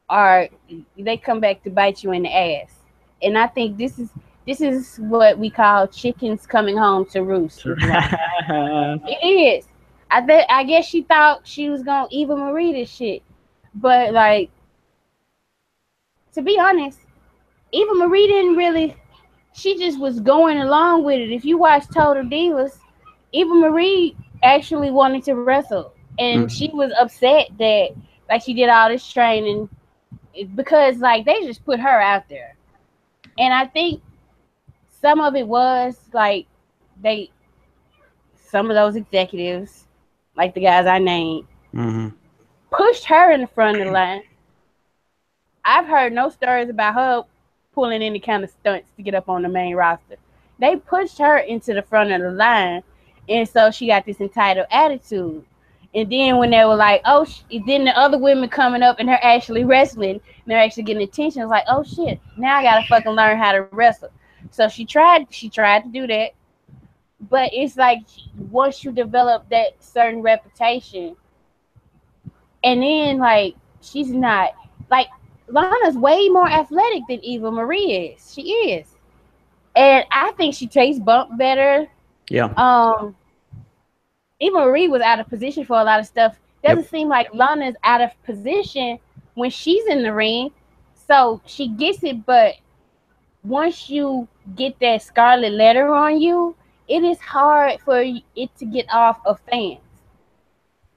they come back to bite you in the ass. And I think this is what we call chickens coming home to roost. It is. I guess she thought she was gonna Eva Marie this shit, but like, to be honest, Eva Marie didn't really. She just was going along with it. If you watch Total Divas, Eva Marie actually wanted to wrestle, and she was upset that like she did all this training because like they just put her out there. And I think some of it was like some of those executives, like the guys I named, pushed her in the front of the line. I've heard no stories about her pulling any kind of stunts to get up on the main roster. They pushed her into the front of the line, and so she got this entitled attitude. And then when they were like, oh, then the other women coming up and they're actually wrestling, and they're actually getting attention. It's like, oh shit, now I gotta fucking learn how to wrestle. So she tried to do that, but it's like once you develop that certain reputation, and then like she's not like. Lana's way more athletic than Eva Marie is. She is. And I think she takes bump better. Yeah. Eva Marie was out of position for a lot of stuff. Doesn't seem like Lana's out of position when she's in the ring. So she gets it, but once you get that scarlet letter on you, it is hard for it to get off of fans.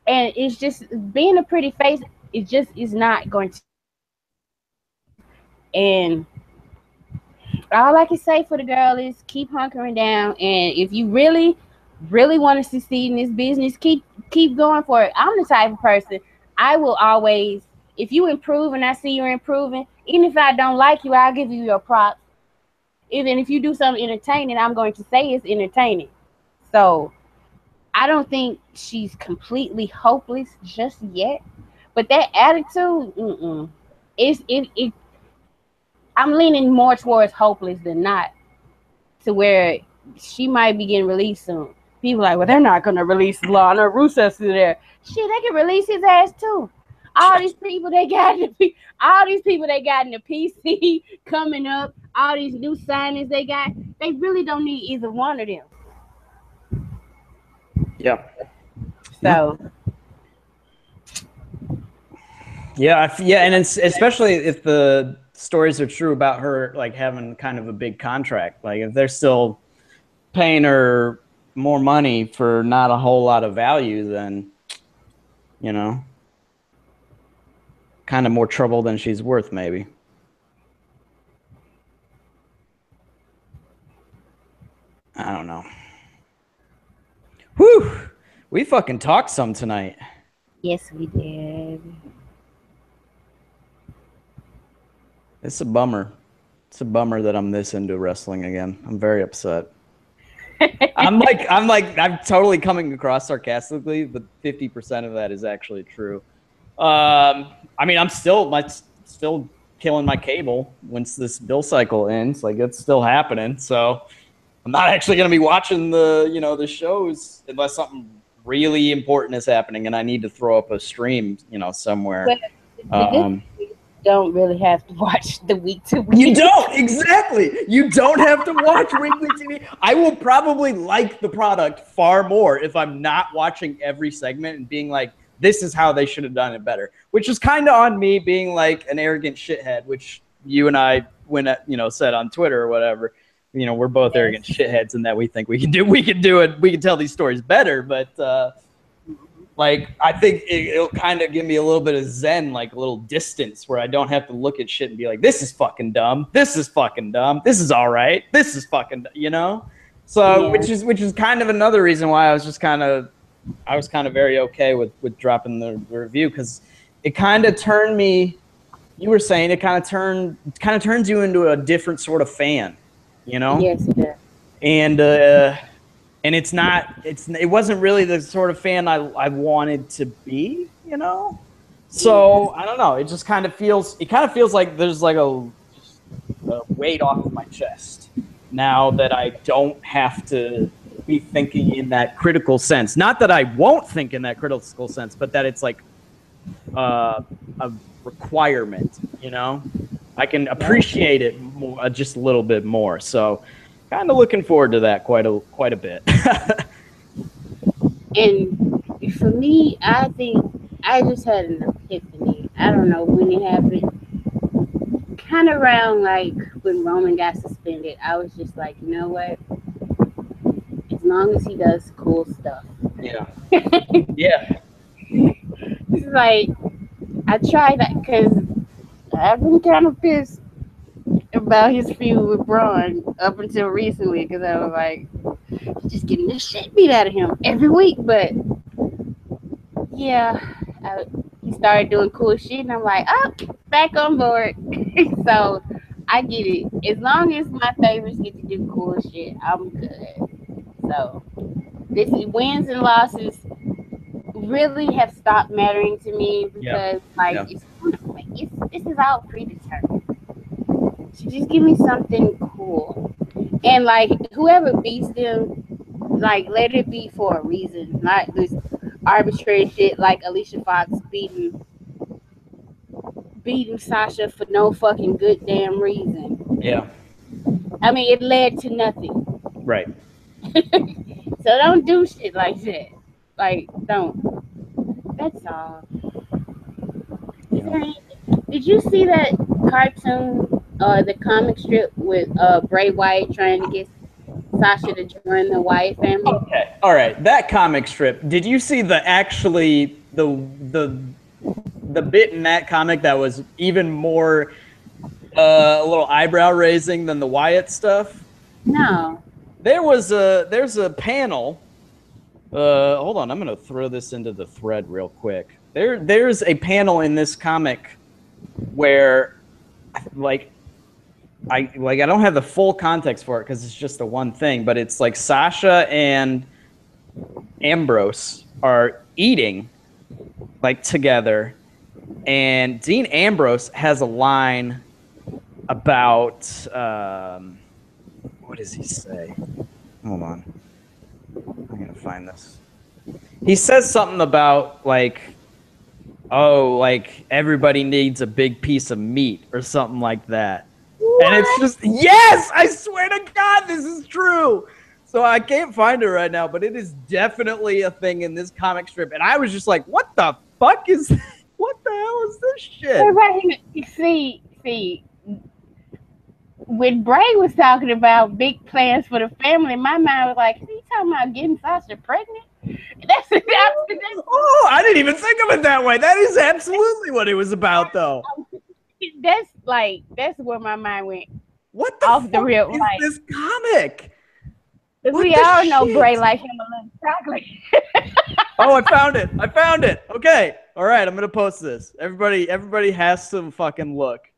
And it's just being a pretty face, it just is not going to. And all I can say for the girl is keep hunkering down. And if you really, really want to succeed in this business, keep going for it. I'm the type of person, I will always, if you improve and I see you're improving, even if I don't like you, I'll give you your props. Even if you do something entertaining, I'm going to say it's entertaining. So I don't think she's completely hopeless just yet. But that attitude, I'm leaning more towards hopeless than not, to where she might be getting released soon. People are like, well, they're not going to release Lana. Rusev's there. Shit, they can release his ass too. All these people they got in the PC coming up, all these new signings they got, they really don't need either one of them. Yeah. So. Yeah, and it's especially if the stories are true about her like having kind of a big contract. Like if they're still paying her more money for not a whole lot of value, then kind of more trouble than she's worth, maybe. I don't know. Whew! We fucking talked some tonight. Yes, we did. It's a bummer. It's a bummer that I'm this into wrestling again. I'm very upset. I'm totally coming across sarcastically, but 50% of that is actually true. I mean, I'm still killing my cable once this bill cycle ends. Like it's still happening. So I'm not actually going to be watching the shows unless something really important is happening and I need to throw up a stream, somewhere. Don't really have to watch the week to week. You don't, exactly. You don't have to watch weekly TV. I will probably like the product far more if I'm not watching every segment and being like, this is how they should have done it better, which is kind of on me being like an arrogant shithead, which you and I, said on Twitter or whatever, we're both arrogant shitheads in that we think we can do it. We can tell these stories better, but like, I think it'll kind of give me a little bit of zen, like a little distance where I don't have to look at shit and be like, this is fucking dumb. This is fucking dumb. This is all right. This is fucking, So, which is kind of another reason why I was kind of very okay with dropping the review, because it kind of turned me, you were saying, it kind of turns you into a different sort of fan, Yes, it does. And it wasn't really the sort of fan I wanted to be, So I don't know. It just kind of feels like there's like a weight off of my chest now that I don't have to be thinking in that critical sense. Not that I won't think in that critical sense, but that it's like a requirement, I can appreciate it more, just a little bit more. So kind of looking forward to that quite a bit. And for me, I think I just had an epiphany. I don't know when it happened. Kind of around like when Roman got suspended. I was just like, you know what? As long as he does cool stuff. Yeah. Yeah. It's like, I tried that because I've been kind of pissed about his feud with Braun up until recently, because I was like, he's just getting the shit beat out of him every week. But yeah, he started doing cool shit, and I'm like, oh, back on board. So I get it. As long as my favorites get to do cool shit, I'm good. So this wins and losses really have stopped mattering to me, because this is all predetermined. So just give me something cool, and like whoever beats them, like let it be for a reason, not this arbitrary shit like Alicia Fox beating Sasha for no fucking good damn reason. Yeah. I mean, it led to nothing. Right. So don't do shit like that. Like, don't. That's all. Did you see that cartoon, the comic strip with Bray Wyatt trying to get Sasha to join the Wyatt family? Okay, all right. That comic strip. Did you see the bit in that comic that was even more a little eyebrow raising than the Wyatt stuff? No. There's a panel. Hold on, I'm gonna throw this into the thread real quick. There's a panel in this comic where, I don't have the full context for it because it's just the one thing, but it's like Sasha and Ambrose are eating together, and Dean Ambrose has a line about what does he say? Hold on, I'm gonna find this. He says something about everybody needs a big piece of meat or something like that. What? And it's just, yes, I swear to God, this is true. So I can't find it right now, but it is definitely a thing in this comic strip. And I was just like, what the fuck is that? What the hell is this shit? See, when Bray was talking about big plans for the family, my mind was like, is he talking about getting Sasha pregnant? Oh, I didn't even think of it that way. That is absolutely what it was about, though. That's where my mind went. What the off fuck the real is this comic? We all know Bray like him a little chocolate. Oh, I found it. Okay. All right, I'm gonna post this. Everybody has to fucking look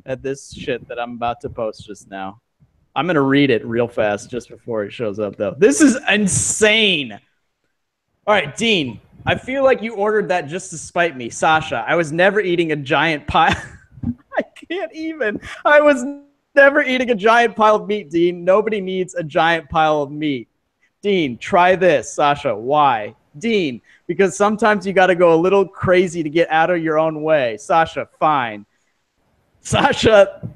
at this shit that I'm about to post just now. I'm gonna read it real fast just before it shows up, though. This is insane. All right, Dean, I feel like you ordered that just to spite me. Sasha, I was never eating a giant pile. I can't even. I was never eating a giant pile of meat, Dean. Nobody needs a giant pile of meat. Dean, try this. Sasha, why? Dean, because sometimes you got to go a little crazy to get out of your own way. Sasha, fine. Sasha,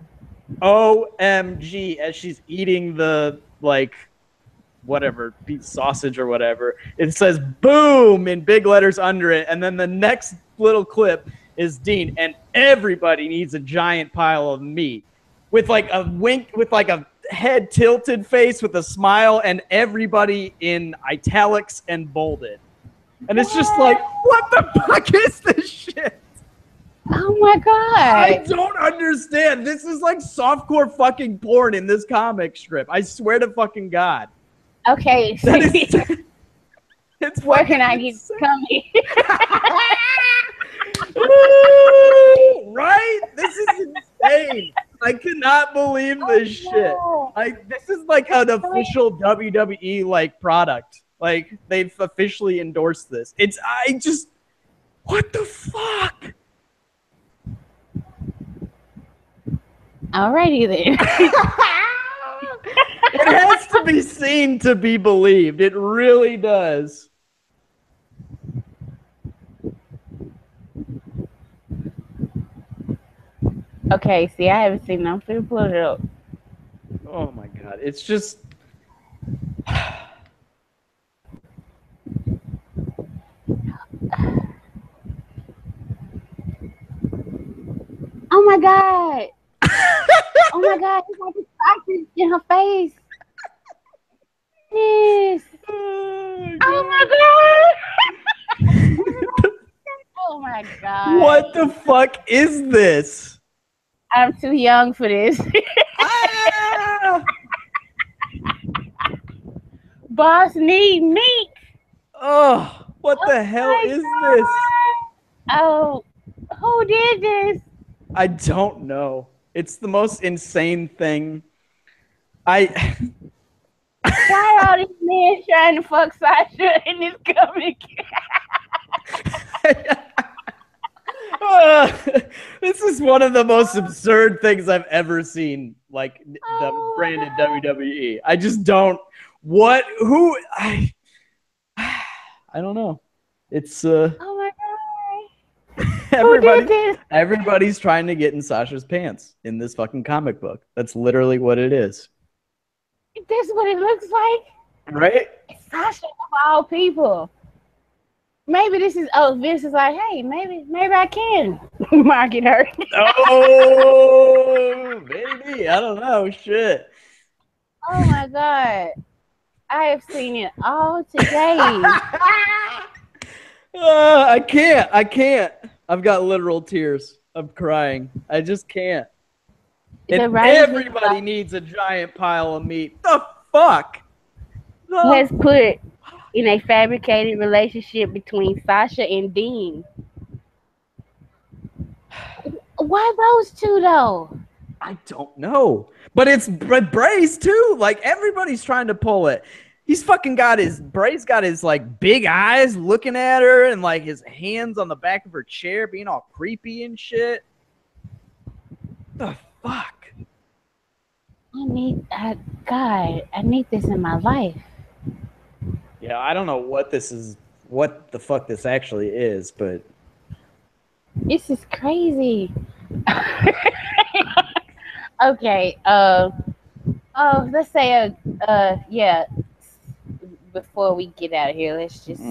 OMG, as she's eating the, whatever, beef sausage or whatever. It says boom in big letters under it. And then the next little clip is Dean. And everybody needs a giant pile of meat with like a wink, with like a head tilted face with a smile, and everybody in italics and bolded. And it's just like, what the fuck is this shit? Oh my god! I don't understand. This is like softcore fucking porn in this comic strip. I swear to fucking God. Okay, so It's where can I get coming? Right? This is insane. I cannot believe this shit. Like, this is like an official WWE like product. Like, they've officially endorsed this. What the fuck? Alrighty then. It has to be seen to be believed. It really does. Okay, see, I haven't seen them. I'm finna pull it up. Oh my God. It's just. Oh my god! Oh my god! It's like a sausage in her face. Yes. Oh my god! Oh my god! What the fuck is this? I'm too young for this. Ah! Boss need meat. Oh, what the hell my is God. this? Oh, who did this? I don't know. It's the most insane thing. Why Why are all these men trying to fuck Sasha in this comic? This is one of the most absurd things I've ever seen, like the branded WWE. I just don't. I don't know. It's Oh my god! Who did this? everybody's trying to get in Sasha's pants in this fucking comic book. That's literally what it is. This is what it looks like. Right? It's Sasha of all people. Maybe this is Vince is like, hey, maybe I can market her. Oh, maybe. I don't know. Shit. Oh my god. I have seen it all today. I can't. I've got literal tears. I'm crying. I just can't. And everybody needs a giant pile of meat. The fuck? Has put in a fabricated relationship between Sasha and Dean. Why those two though? I don't know. But it's Bray's too. Like, everybody's trying to pull it. He's fucking Bray's got his like big eyes looking at her and like his hands on the back of her chair being all creepy and shit. The fuck? I need this in my life. Yeah, I don't know what the fuck this actually is, but this is crazy. Okay, let's say yeah, before we get out of here, let's just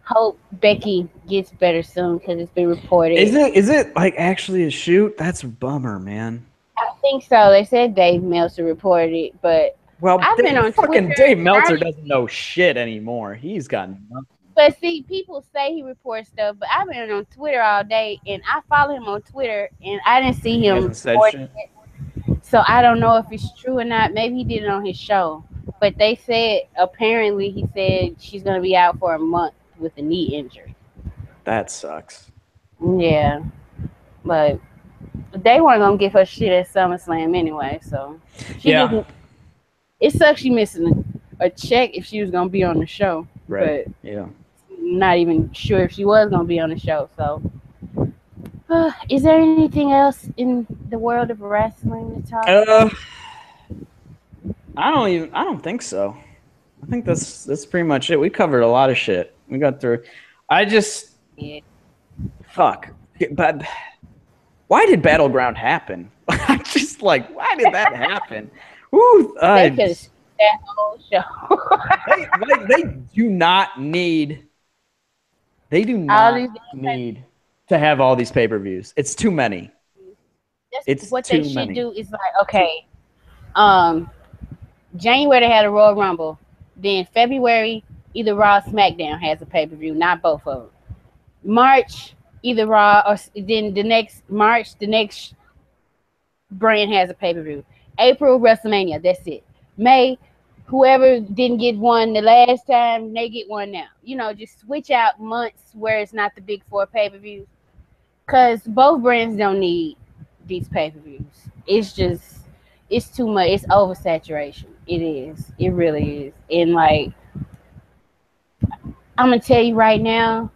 hope Becky gets better soon, because it's been reported. Is it like actually a shoot? That's a bummer, man. I think so. They said Dave Meltzer reported it, but I've been on fucking Twitter. Dave Meltzer doesn't know shit anymore. He's got nothing. But see, people say he reports stuff, but I've been on Twitter all day, and I follow him on Twitter, and I didn't see him report it. So I don't know if it's true or not. Maybe he did it on his show. But they said, apparently, he said she's going to be out for a month with a knee injury. That sucks. Yeah. But they weren't going to give her shit at SummerSlam anyway, so. It sucks she missing a check if she was going to be on the show. Right. But yeah. Not even sure if she was going to be on the show, so. Is there anything else in the world of wrestling to talk about? I don't think so. I think that's pretty much it. We covered a lot of shit. We got through. Fuck. But why did Battleground happen? Why did that happen? Ooh, they that whole show. they do not need. They do not need to have all these pay-per-views. It's too many. It's what they should do is like, okay, January they had a Royal Rumble. Then February, either Raw or SmackDown has a pay-per-view, not both of them. March, either Raw or then the next brand has a pay-per-view. April, WrestleMania, that's it. May, whoever didn't get one the last time, they get one now. You know, just switch out months where it's not the big four pay-per-views. Because both brands don't need these pay-per-views. It's too much. It's oversaturation. It is. It really is. And like, I'm going to tell you right now,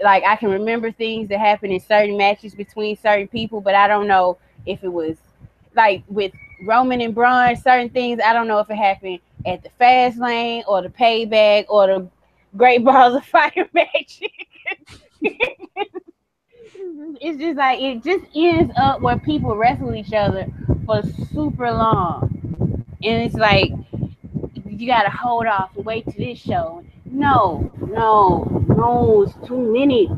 like, I can remember things that happened in certain matches between certain people, but I don't know if it was like with Roman and Braun, certain things, I don't know if it happened at the Fast Lane or the Payback or the Great Balls of Fire match. It's just like, it just ends up where people wrestle each other for super long. And it's like, you got to hold off and wait to this show. No, it's too many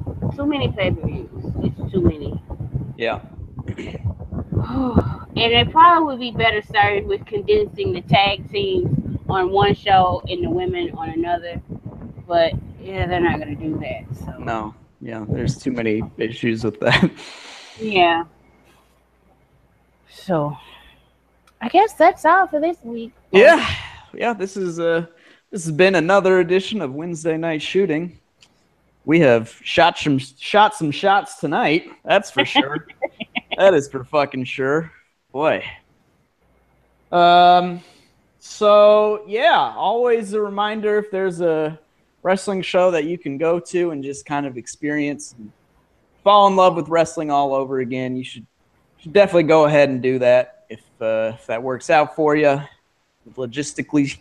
pay-per-views. It's too many. Yeah. And it probably would be better served with condensing the tag teams on one show and the women on another. But yeah, they're not going to do that. So. No. Yeah, there's too many issues with that. Yeah. So, I guess that's all for this week. Yeah. This has been another edition of Wednesday Night Shooting. We have shot some shots tonight. That's for sure. That is for fucking sure. Boy. So yeah, always a reminder, if there's a wrestling show that you can go to and just kind of experience and fall in love with wrestling all over again, you should definitely go ahead and do that if that works out for you logistically.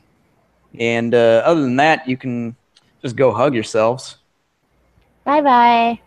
And other than that, you can just go hug yourselves. Bye-bye.